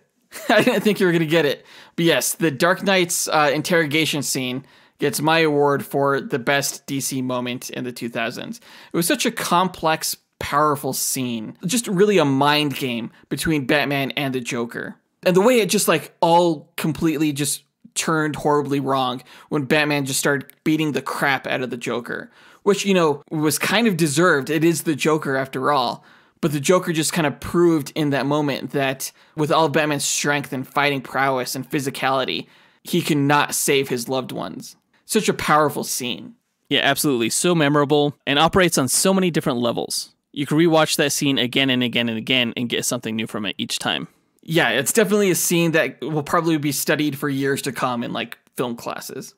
I didn't think you were going to get it. But yes, the Dark Knight's interrogation scene gets my award for the best DC moment in the 2000s. It was such a complex, powerful scene. Just really a mind game between Batman and the Joker. And the way it just like all completely just turned horribly wrong when Batman just started beating the crap out of the Joker. Which, you know, was kind of deserved. It is the Joker after all. But the Joker just kind of proved in that moment that with all of Batman's strength and fighting prowess and physicality, he cannot save his loved ones. Such a powerful scene.
Yeah, absolutely. So memorable and operates on so many different levels. You can rewatch that scene again and again and again and get something new from it each time.
Yeah, it's definitely a scene that will probably be studied for years to come in like film classes.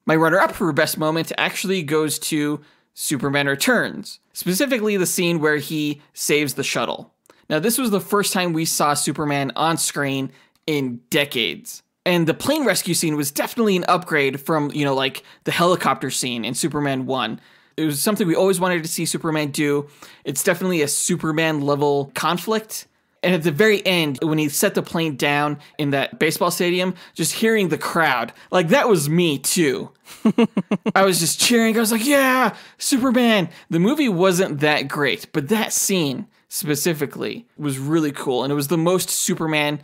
My runner-up for best moment actually goes to Superman Returns, specifically the scene where he saves the shuttle. Now, this was the first time we saw Superman on screen in decades. And the plane rescue scene was definitely an upgrade from, you know, like the helicopter scene in Superman 1. It was something we always wanted to see Superman do. It's definitely a Superman level conflict. And at the very end, when he set the plane down in that baseball stadium, just hearing the crowd, like that was me too. I was just cheering. I was like, yeah, Superman. The movie wasn't that great, but that scene specifically was really cool. And it was the most Superman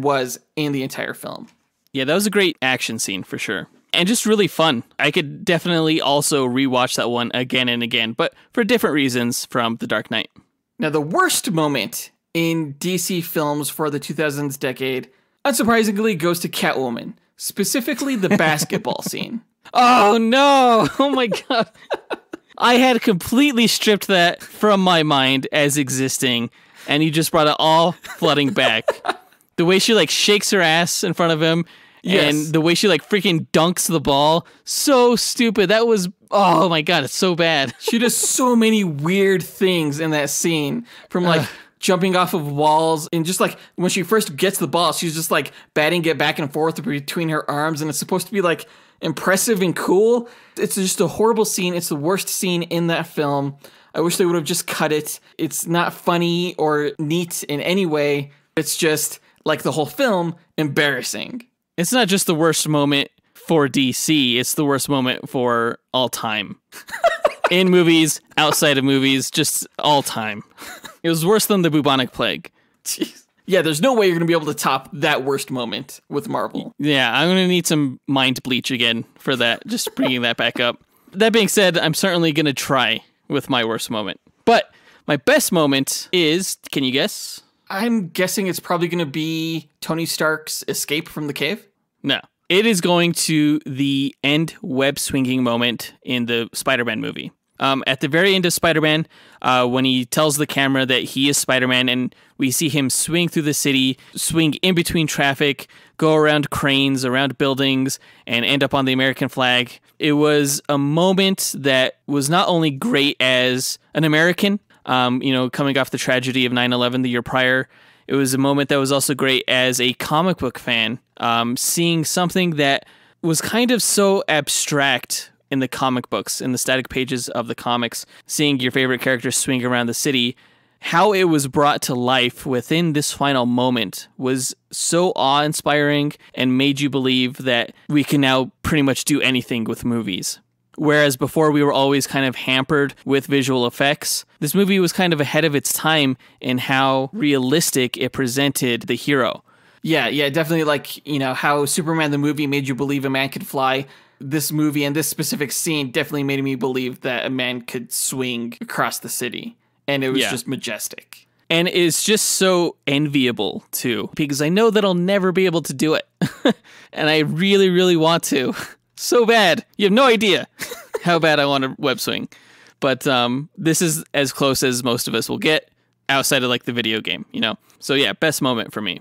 was in the entire film.
Yeah, that was a great action scene for sure. And just really fun. I could definitely also rewatch that one again and again, but for different reasons from The Dark Knight.
Now, the worst moment in DC films for the 2000s decade, unsurprisingly, goes to Catwoman, specifically the basketball scene.
Oh no! Oh my god. I had completely stripped that from my mind as existing, and you just brought it all flooding back. The way she like shakes her ass in front of him, and the way she like freaking dunks the ball, so stupid. That was, oh my god, it's so bad.
She does so many weird things in that scene, from like jumping off of walls, and just like when she first gets the ball, she's just like batting it back and forth between her arms, and it's supposed to be like impressive and cool. It's just a horrible scene. It's the worst scene in that film. I wish they would have just cut it. It's not funny or neat in any way. It's just, like the whole film, embarrassing.
It's not just the worst moment for DC, it's the worst moment for all time. In movies, outside of movies, just all time. It was worse than the bubonic plague.
Jeez. Yeah, there's no way you're going to be able to top that worst moment with Marvel.
Yeah, I'm going to need some mind bleach again for that, just bringing that back up. That being said, I'm certainly going to try with my worst moment. But my best moment is, can you guess?
I'm guessing it's probably going to be Tony Stark's escape from the cave.
No. It is going to the end web swinging moment in the Spider-Man movie. At the very end of Spider-Man, when he tells the camera that he is Spider-Man, and we see him swing through the city, swing in between traffic, go around cranes, around buildings, and end up on the American flag. It was a moment that was not only great as an American, coming off the tragedy of 9/11 the year prior. It was a moment that was also great as a comic book fan, seeing something that was kind of so abstract in the comic books, in the static pages of the comics, seeing your favorite character swing around the city. How it was brought to life within this final moment was so awe-inspiring and made you believe that we can now pretty much do anything with movies. Whereas before we were always kind of hampered with visual effects, this movie was kind of ahead of its time in how realistic it presented the hero.
Yeah, definitely like, how Superman the movie made you believe a man could fly. This movie and this specific scene definitely made me believe that a man could swing across the city. And it was just majestic.
And it's just so enviable, too, because I know that I'll never be able to do it. And I really, really want to. So bad. You have no idea how bad I want to web swing. But this is as close as most of us will get outside of like the video game, So yeah, best moment for me.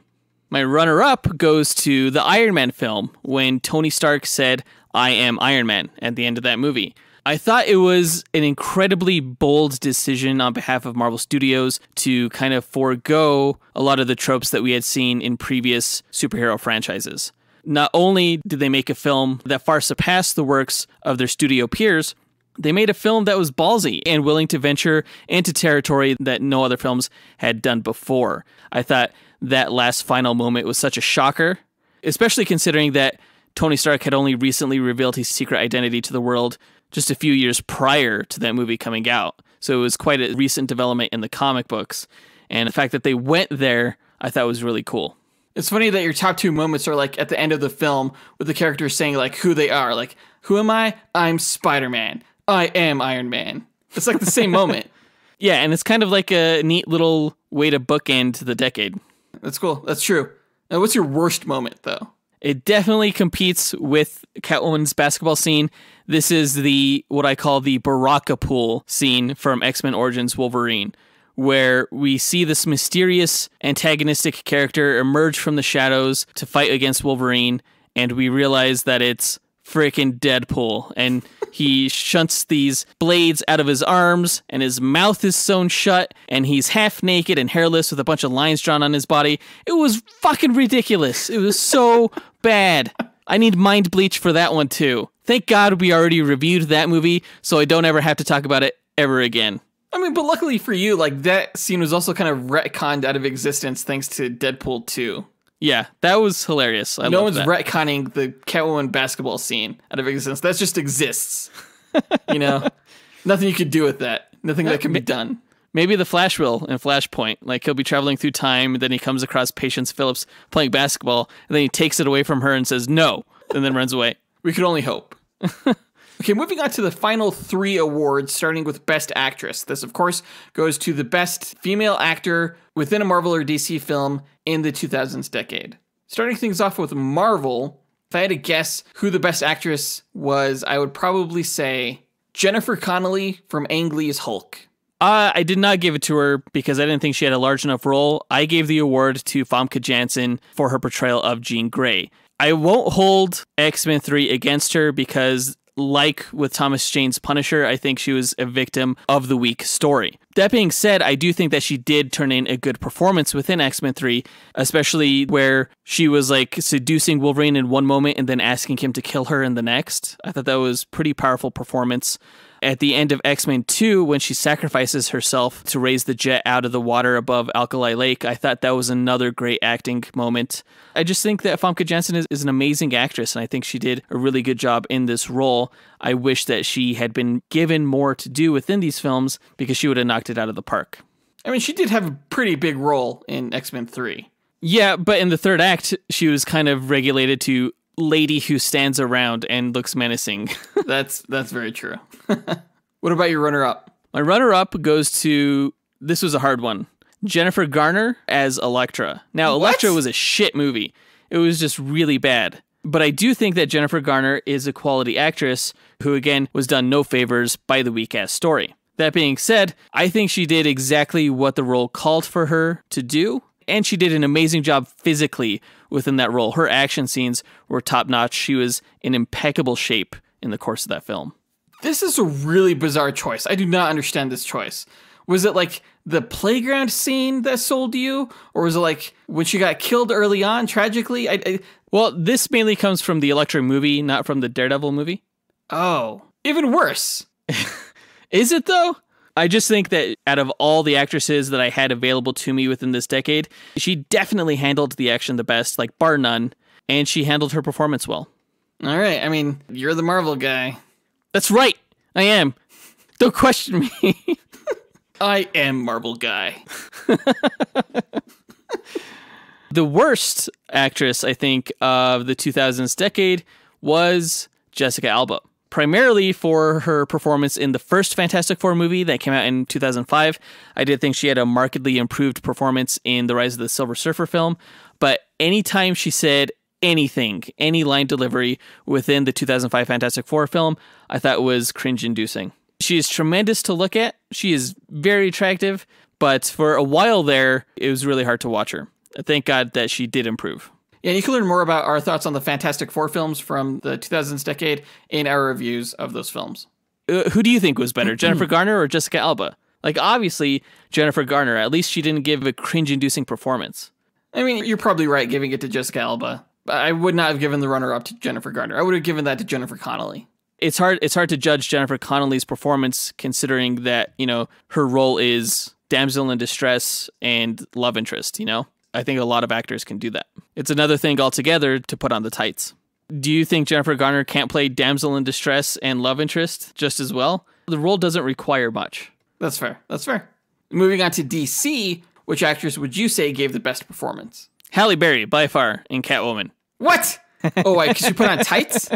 My runner-up goes to the Iron Man film when Tony Stark said, "I am Iron Man" at the end of that movie. I thought it was an incredibly bold decision on behalf of Marvel Studios to kind of forego a lot of the tropes that we had seen in previous superhero franchises. Not only did they make a film that far surpassed the works of their studio peers, they made a film that was ballsy and willing to venture into territory that no other films had done before. I thought that last final moment was such a shocker, especially considering that Tony Stark had only recently revealed his secret identity to the world just a few years prior to that movie coming out. So it was quite a recent development in the comic books. And the fact that they went there, I thought was really cool.
It's funny that your top two moments are like at the end of the film with the characters saying like who they are. Like, who am I? I'm Spider-Man. I am Iron Man. It's like the same moment.
Yeah, and it's kind of like a neat little way to bookend the decade.
That's cool. That's true. Now, what's your worst moment, though?
It definitely competes with Catwoman's basketball scene. This is what I call the Baraka pool scene from X-Men Origins Wolverine, where we see this mysterious antagonistic character emerge from the shadows to fight against Wolverine, and we realize that it's freaking Deadpool, and he shunts these blades out of his arms, and his mouth is sewn shut, and he's half naked and hairless with a bunch of lines drawn on his body. It was fucking ridiculous. It was so bad. I need mind bleach for that one too. Thank God we already reviewed that movie, so I don't ever have to talk about it ever again.
I mean, but luckily for you, like, that scene was also kind of retconned out of existence thanks to Deadpool 2.
Yeah, that was hilarious.
No one's retconning the Catwoman basketball scene out of existence. That just exists. Nothing you could do with that. Nothing that can be done.
Maybe the Flash will in Flashpoint. Like, he'll be traveling through time, and then he comes across Patience Phillips playing basketball, and then he takes it away from her and says no, and then runs away.
We could only hope. Okay, moving on to the final 3 awards, starting with Best Actress. This, of course, goes to the best female actor within a Marvel or DC film in the 2000s decade. Starting things off with Marvel, if I had to guess who the best actress was, I would probably say Jennifer Connelly from Ang Lee's Hulk.
I did not give it to her because I didn't think she had a large enough role. I gave the award to Famke Janssen for her portrayal of Jean Grey. I won't hold X-Men 3 against her because, like with Thomas Jane's Punisher, I think she was a victim of the weak story. That being said, I do think that she did turn in a good performance within X-Men 3, especially where she was like seducing Wolverine in one moment and then asking him to kill her in the next. I thought that was pretty powerful performance. At the end of X-Men 2, when she sacrifices herself to raise the jet out of the water above Alkali Lake, I thought that was another great acting moment. I just think that Famke Janssen is an amazing actress, and I think she did a really good job in this role. I wish that she had been given more to do within these films because she would have knocked it out of the park.
I mean, she did have a pretty big role in X-Men 3.
Yeah, but in the third act, she was kind of regulated to lady who stands around and looks menacing.
That's very true. What about your runner-up?
My runner-up goes to, this was a hard one, Jennifer Garner as Elektra. Now,
What?
Elektra was a shit movie. It was just really bad. But I do think that Jennifer Garner is a quality actress who, again, was done no favors by the weak-ass story. That being said, I think she did exactly what the role called for her to do, and she did an amazing job physically within that role. Her action scenes were top-notch. She was in impeccable shape in the course of that film.
This is a really bizarre choice. I do not understand this choice. Was it like the playground scene that sold you? Or was it like when she got killed early on, tragically?
Well, this mainly comes from the Elektra movie, not from the Daredevil movie.
Oh, even worse.
Is it though? I just think that out of all the actresses that I had available to me within this decade, she definitely handled the action the best, like bar none, and she handled her performance well.
All right, I mean, you're the Marvel guy.
That's right, I am. Don't question me.
I am Marvel guy.
The worst actress, I think, of the 2000s decade was Jessica Alba. Primarily for her performance in the first Fantastic Four movie that came out in 2005. I did think she had a markedly improved performance in the Rise of the Silver Surfer film, but anytime she said anything, any line delivery within the 2005 Fantastic Four film, I thought was cringe-inducing. She is tremendous to look at. She is very attractive, but for a while there, it was really hard to watch her. Thank God that she did improve.
Yeah, you can learn more about our thoughts on the Fantastic Four films from the 2000s decade in our reviews of those films.
Who do you think was better, Jennifer Garner or Jessica Alba? Like, obviously, Jennifer Garner. At least she didn't give a cringe-inducing performance.
I mean, you're probably right giving it to Jessica Alba. I would not have given the runner-up to Jennifer Garner. I would have given that to Jennifer Connelly.
It's hard to judge Jennifer Connelly's performance considering that, her role is damsel in distress and love interest, I think a lot of actors can do that. It's another thing altogether to put on the tights. Do you think Jennifer Garner can't play damsel in distress and love interest just as well? The role doesn't require much.
That's fair. That's fair. Moving on to DC, which actress would you say gave the best performance?
Halle Berry, by far, in Catwoman.
What? Oh, wait, because you put on tights?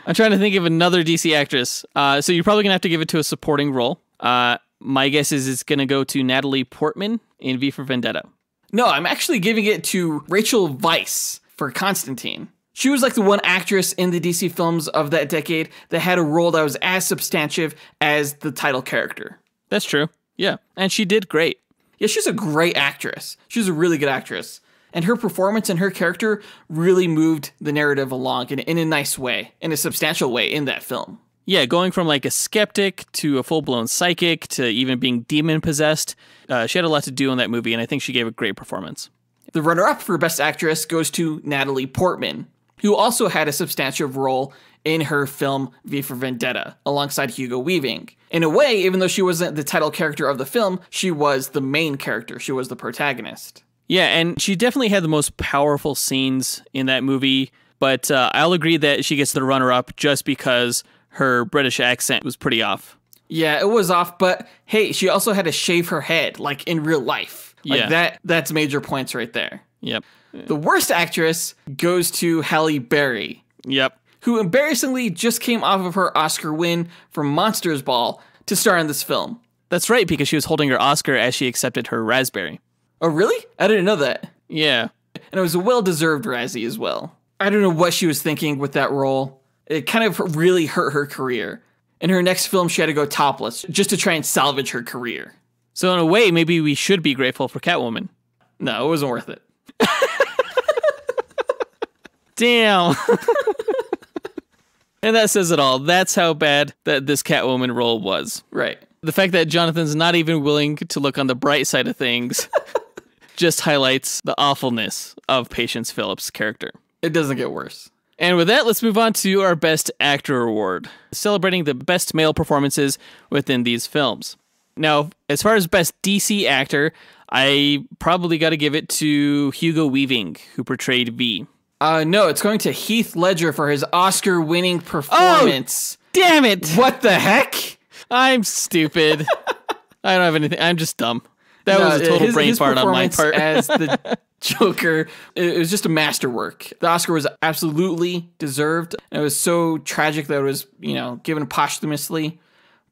I'm trying to think of another DC actress. So you're probably going to have to give it to a supporting role. My guess is it's going to go to Natalie Portman in V for Vendetta.
No, I'm actually giving it to Rachel Weisz for Constantine. She was like the one actress in the DC films of that decade that had a role that was as substantive as the title character.
That's true. Yeah. And she did great.
Yeah, she's a great actress. She's a really good actress. And her performance and her character really moved the narrative along in a nice way, in a substantial way in that film.
Yeah, going from like a skeptic to a full-blown psychic to even being demon-possessed. She had a lot to do in that movie, and I think she gave a great performance.
The runner-up for Best Actress goes to Natalie Portman, who also had a substantive role in her film V for Vendetta, alongside Hugo Weaving. In a way, even though she wasn't the title character of the film, she was the main character. She was the protagonist.
Yeah, and she definitely had the most powerful scenes in that movie, but I'll agree that she gets the runner-up just because her British accent was pretty off.
Yeah, it was off, but hey, she also had to shave her head, like in real life. Like that's major points right there.
Yep.
The worst actress goes to Halle Berry.
Yep.
Who embarrassingly just came off of her Oscar win from Monsters Ball to star in this film.
That's right, because she was holding her Oscar as she accepted her Raspberry.
Oh, really? I didn't know that.
Yeah.
And it was a well-deserved Razzie as well. I don't know what she was thinking with that role. It kind of really hurt her career. In her next film, she had to go topless just to try and salvage her career.
So in a way, maybe we should be grateful for Catwoman.
No, it wasn't worth it.
Damn. And that says it all. That's how bad that this Catwoman role was.
Right.
The fact that Jonathan's not even willing to look on the bright side of things just highlights the awfulness of Patience Phillips' character.
It doesn't get worse.
And with that, let's move on to our Best Actor Award, celebrating the best male performances within these films. Now, as far as Best DC Actor, I probably got to give it to Hugo Weaving, who portrayed V.
No, it's going to Heath Ledger for his Oscar-winning performance.
Oh, damn it!
What the heck?
I'm stupid. I don't have anything. I'm just dumb. That was a total brain fart on my part.
As the Joker, it was just a masterwork. The Oscar was absolutely deserved. It was so tragic that it was, given posthumously.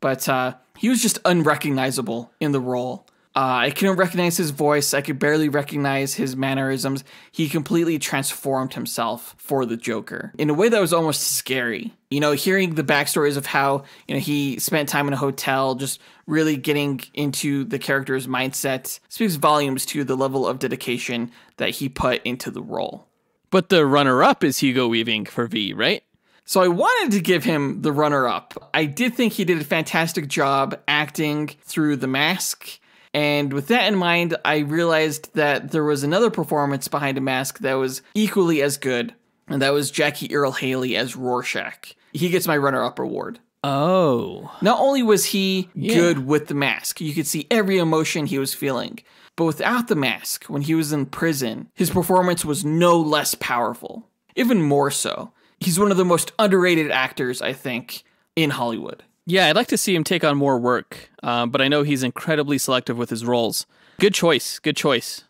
But he was just unrecognizable in the role. I couldn't recognize his voice. I could barely recognize his mannerisms. He completely transformed himself for the Joker in a way that was almost scary. You know, hearing the backstories of how, you know, he spent time in a hotel, just really getting into the character's mindset speaks volumes to the level of dedication that he put into the role.
But the runner-up is Hugo Weaving for V, right?
So I wanted to give him the runner-up. I did think he did a fantastic job acting through The Mask. And with that in mind, I realized that there was another performance behind a mask that was equally as good, and that was Jackie Earle Haley as Rorschach. He gets my runner-up award.
Oh.
Not only was he good with the mask, you could see every emotion he was feeling, but without the mask, when he was in prison, his performance was no less powerful. Even more so. He's one of the most underrated actors, I think, in Hollywood.
Yeah, I'd like to see him take on more work, but I know he's incredibly selective with his roles. Good choice,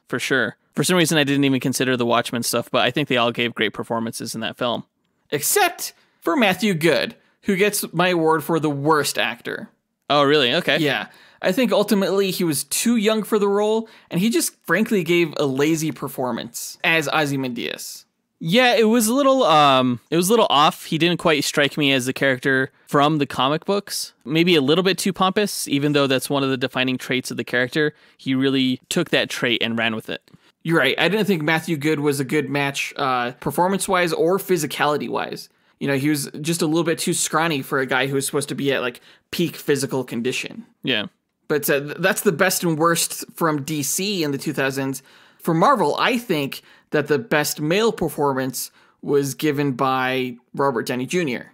for sure. For some reason, I didn't even consider the Watchmen stuff, but I think they all gave great performances in that film.
Except for Matthew Goode, who gets my award for the worst actor.
Oh, really? Okay.
Yeah. I think ultimately he was too young for the role, and he just frankly gave a lazy performance as Ozymandias.
Yeah, it was a little off. He didn't quite strike me as the character from the comic books. Maybe a little bit too pompous, even though that's one of the defining traits of the character. He really took that trait and ran with it.
You're right. I didn't think Matthew Goode was a good match performance-wise or physicality-wise. You know, he was just a little bit too scrawny for a guy who was supposed to be at, like, peak physical condition.
Yeah.
But that's the best and worst from DC in the 2000s. For Marvel, I think that the best male performance was given by Robert Downey Jr.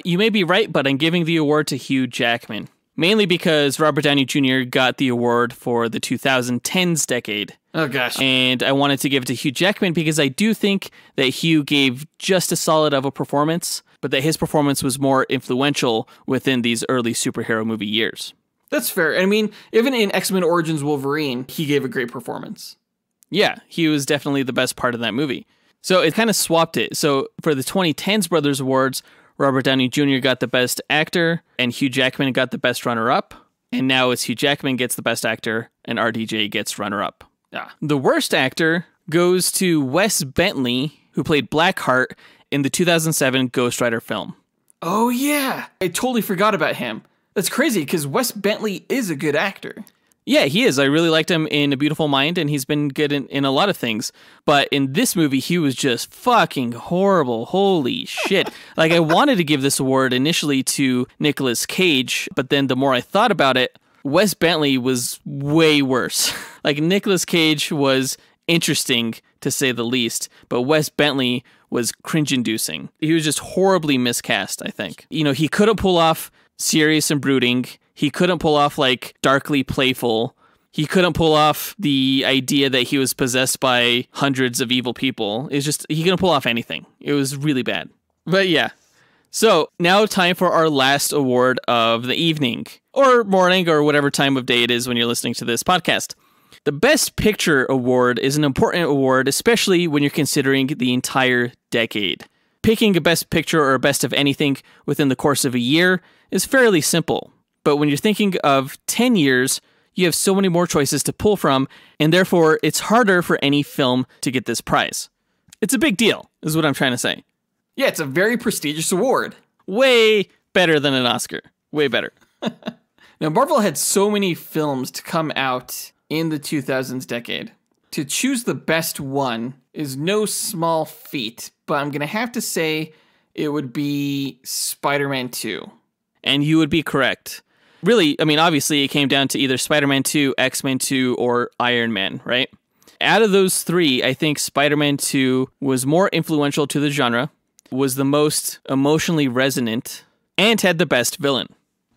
You may be right, but I'm giving the award to Hugh Jackman. Mainly because Robert Downey Jr. got the award for the 2010s decade.
Oh, gosh.
And I wanted to give it to Hugh Jackman because I do think that Hugh gave just as solid of a performance, but that his performance was more influential within these early superhero movie years.
That's fair. I mean, even in X-Men Origins Wolverine, he gave a great performance.
Yeah, he was definitely the best part of that movie. So it kind of swapped it. So for the 2010s Brothers Awards, Robert Downey Jr. got the best actor, and Hugh Jackman got the best runner-up. And now it's Hugh Jackman gets the best actor, and RDJ gets runner-up. The worst actor goes to Wes Bentley, who played Blackheart in the 2007 Ghost Rider film.
Oh, yeah. I totally forgot about him. That's crazy, because Wes Bentley is a good actor.
Yeah, he is. I really liked him in A Beautiful Mind, and he's been good in a lot of things. But in this movie, he was just fucking horrible. Holy shit. Like, I wanted to give this award initially to Nicolas Cage, but then the more I thought about it, Wes Bentley was way worse. Like, Nicolas Cage was interesting, to say the least, but Wes Bentley was cringe-inducing. He was just horribly miscast, I think. You know, he couldn't pull off serious and brooding. He couldn't pull off, like, darkly playful. He couldn't pull off the idea that he was possessed by hundreds of evil people. It's just, he couldn't pull off anything. It was really bad. But yeah. So now time for our last award of the evening, or morning, or whatever time of day it is when you're listening to this podcast. The Best Picture award is an important award, especially when you're considering the entire decade. Picking a Best Picture or a Best of anything within the course of a year is fairly simple. But when you're thinking of 10 years, you have so many more choices to pull from, and therefore it's harder for any film to get this prize. It's a big deal, is what I'm trying to say.
Yeah, it's a very prestigious award.
Way better than an Oscar. Way better.
Now, Marvel had so many films to come out in the 2000s decade. To choose the best one is no small feat, but I'm going to have to say it would be Spider-Man 2.
And you would be correct. Really, I mean, obviously it came down to either Spider-Man 2, X-Men 2, or Iron Man, right? Out of those three, I think Spider-Man 2 was more influential to the genre, was the most emotionally resonant, and had the best villain.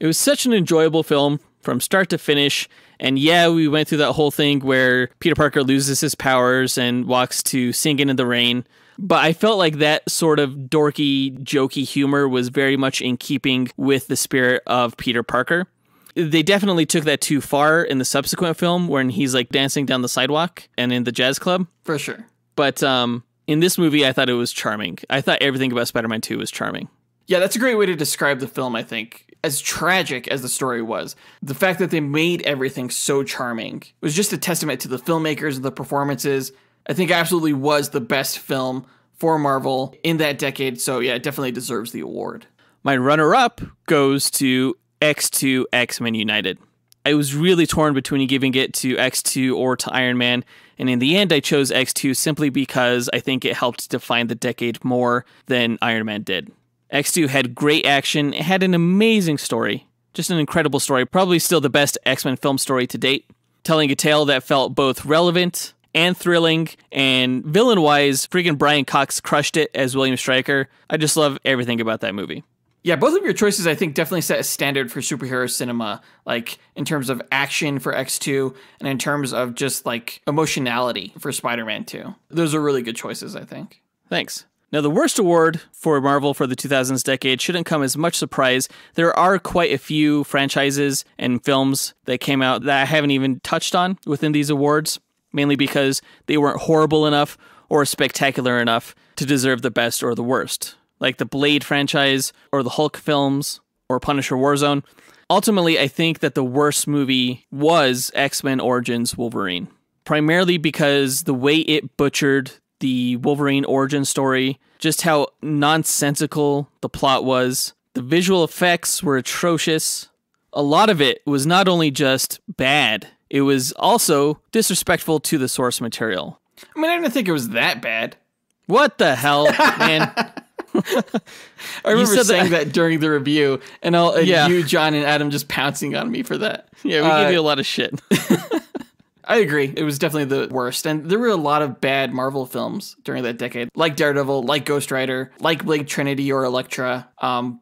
It was such an enjoyable film from start to finish, and yeah, we went through that whole thing where Peter Parker loses his powers and walks to Singing in the Rain, but I felt like that sort of dorky, jokey humor was very much in keeping with the spirit of Peter Parker. They definitely took that too far in the subsequent film when he's like dancing down the sidewalk and in the jazz club.
For sure.
But in this movie, I thought it was charming. I thought everything about Spider-Man 2 was charming.
Yeah, that's a great way to describe the film, I think. as tragic as the story was, the fact that they made everything so charming was just a testament to the filmmakers and the performances. I think absolutely was the best film for Marvel in that decade. So yeah, it definitely deserves the award.
My runner-up goes to X2 X-Men United. I was really torn between giving it to X2 or to Iron Man, and in the end I chose X2 simply because I think it helped define the decade more than Iron Man did. X2 had great action, it had an amazing story, just an incredible story, probably still the best X-Men film story to date, telling a tale that felt both relevant and thrilling, and villain-wise, freaking Brian Cox crushed it as William Stryker. I just love everything about that movie.
Yeah, both of your choices, I think, definitely set a standard for superhero cinema, like in terms of action for X2 and in terms of just like emotionality for Spider-Man 2. Those are really good choices, I think.
Thanks. Now, the worst award for Marvel for the 2000s decade shouldn't come as much surprise. There are quite a few franchises and films that came out that I haven't even touched on within these awards, mainly because they weren't horrible enough or spectacular enough to deserve the best or the worst, like the Blade franchise or the Hulk films or Punisher Warzone. Ultimately, I think that the worst movie was X-Men Origins Wolverine, primarily because the way it butchered the Wolverine origin story, just how nonsensical the plot was. The visual effects were atrocious. A lot of it was not only just bad, it was also disrespectful to the source material.
I mean, I didn't think it was that bad.
What the hell, man?
I remember saying that during the review, and you, John, and Adam just pouncing on me for that.
Yeah, we gave you a lot of shit.
I agree. It was definitely the worst. And there were a lot of bad Marvel films during that decade, like Daredevil, like Ghost Rider, like Blade Trinity or Elektra.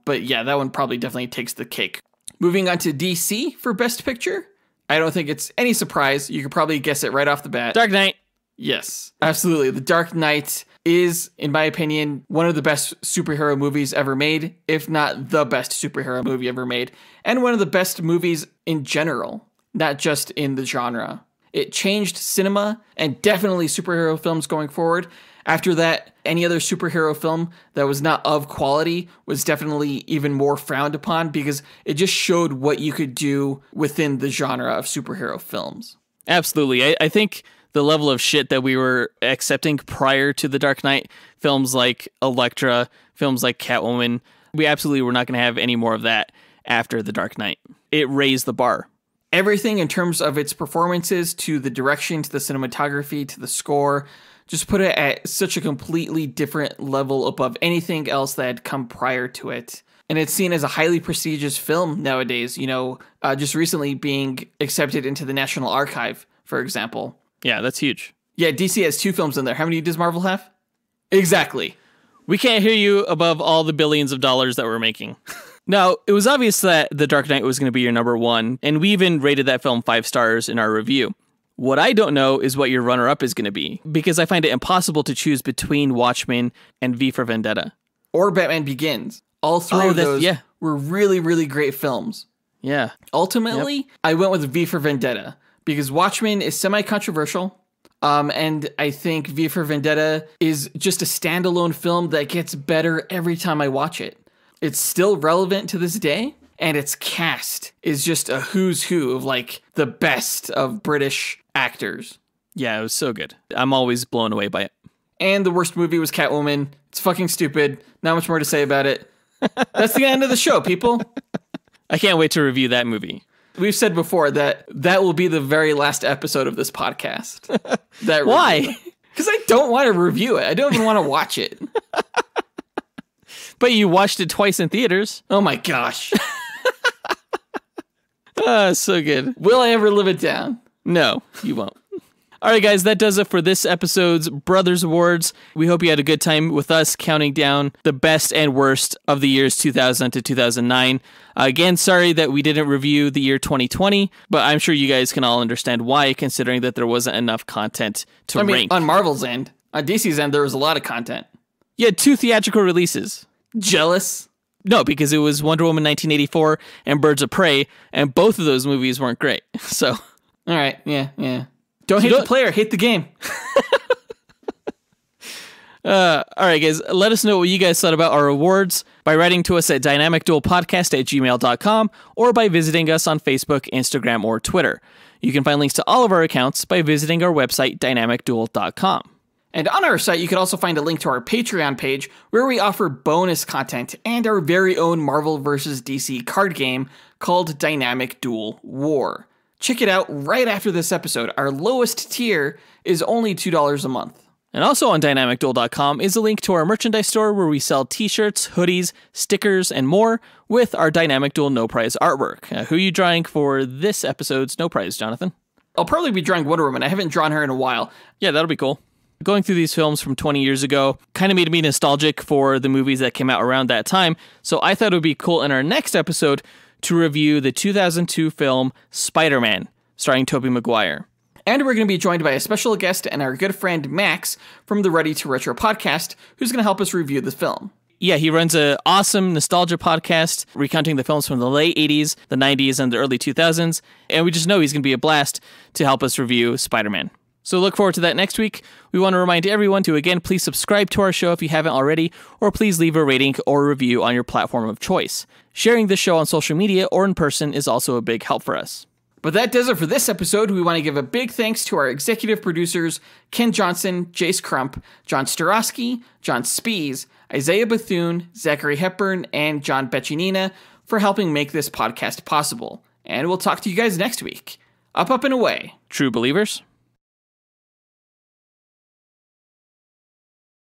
But yeah, that one probably definitely takes the cake. Moving on to DC for Best Picture. I don't think it's any surprise. You could probably guess it right off the bat.
Dark Knight.
Yes, absolutely. The Dark Knight is, in my opinion, one of the best superhero movies ever made, if not the best superhero movie ever made, and one of the best movies in general, not just in the genre. It changed cinema and definitely superhero films going forward. After that, any other superhero film that was not of quality was definitely even more frowned upon because it just showed what you could do within the genre of superhero films.
Absolutely. I think the level of shit that we were accepting prior to The Dark Knight, films like Elektra, films like Catwoman, we absolutely were not going to have any more of that after The Dark Knight. It raised the bar.
Everything in terms of its performances, to the direction, to the cinematography, to the score, just put it at such a completely different level above anything else that had come prior to it. And it's seen as a highly prestigious film nowadays, just recently being accepted into the National Archive, for example.
Yeah, that's huge.
Yeah, DC has 2 films in there. How many does Marvel have? Exactly.
We can't hear you above all the billions of dollars that we're making. Now, it was obvious that The Dark Knight was going to be your number one, and we even rated that film 5 stars in our review. What I don't know is what your runner-up is going to be, because I find it impossible to choose between Watchmen and V for Vendetta.
Or Batman Begins. All 3 of those were really, really great films.
Yeah.
Ultimately, I went with V for Vendetta, because Watchmen is semi-controversial, and I think V for Vendetta is just a standalone film that gets better every time I watch it. It's still relevant to this day, and its cast is just a who's who of like the best of British actors.
Yeah, it was so good. I'm always blown away by it.
And the worst movie was Catwoman. It's fucking stupid. Not much more to say about it. That's the end of the show, people.
I can't wait to review that movie.
We've said before that will be the very last episode of this podcast.
Why?
Because I don't want to review it. I don't even want to watch it.
But you watched it twice in theaters.
Oh my gosh.
So good.
Will I ever live it down?
No, you won't. All right, guys, that does it for this episode's Brothers Awards. We hope you had a good time with us counting down the best and worst of the years 2000 to 2009. Again, sorry that we didn't review the year 2020, but I'm sure you guys can all understand why, considering that there wasn't enough content to rank.
On Marvel's end, on DC's end, there was a lot of content.
You had 2 theatrical releases.
Jealous?
No, because it was Wonder Woman 1984 and Birds of Prey, and both of those movies weren't great. So,
all right, yeah. Don't hate the player, hate the game.
All right, guys, let us know what you guys thought about our awards by writing to us at dynamicduelpodcast@gmail.com or by visiting us on Facebook, Instagram, or Twitter. You can find links to all of our accounts by visiting our website, dynamicduel.com.
And on our site, you can also find a link to our Patreon page where we offer bonus content and our very own Marvel vs. DC card game called Dynamic Duel War. Check it out right after this episode. Our lowest tier is only $2 a month.
And also on dynamicduel.com is a link to our merchandise store where we sell t-shirts, hoodies, stickers, and more with our Dynamic Duel No Prize artwork. Who are you drawing for this episode's No Prize, Jonathan?
I'll probably be drawing Wonder Woman. I haven't drawn her in a while.
Yeah, that'll be cool. Going through these films from 20 years ago kind of made me nostalgic for the movies that came out around that time, so I thought it would be cool in our next episode to review the 2002 film Spider-Man, starring Tobey Maguire.
And we're going to be joined by a special guest and our good friend Max from the Ready to Retro podcast, who's going to help us review the film.
Yeah, he runs an awesome nostalgia podcast recounting the films from the late 80s, the 90s, and the early 2000s, and we just know he's going to be a blast to help us review Spider-Man. So look forward to that next week. We want to remind everyone to, again, please subscribe to our show if you haven't already, or please leave a rating or review on your platform of choice. Sharing the show on social media or in person is also a big help for us.
But that does it for this episode. We want to give a big thanks to our executive producers, Ken Johnson, Jace Crump, John Starosky, John Speas, Isaiah Bethune, Zachary Hepburn, and John Bechinina for helping make this podcast possible. And we'll talk to you guys next week. Up, and away.
True believers.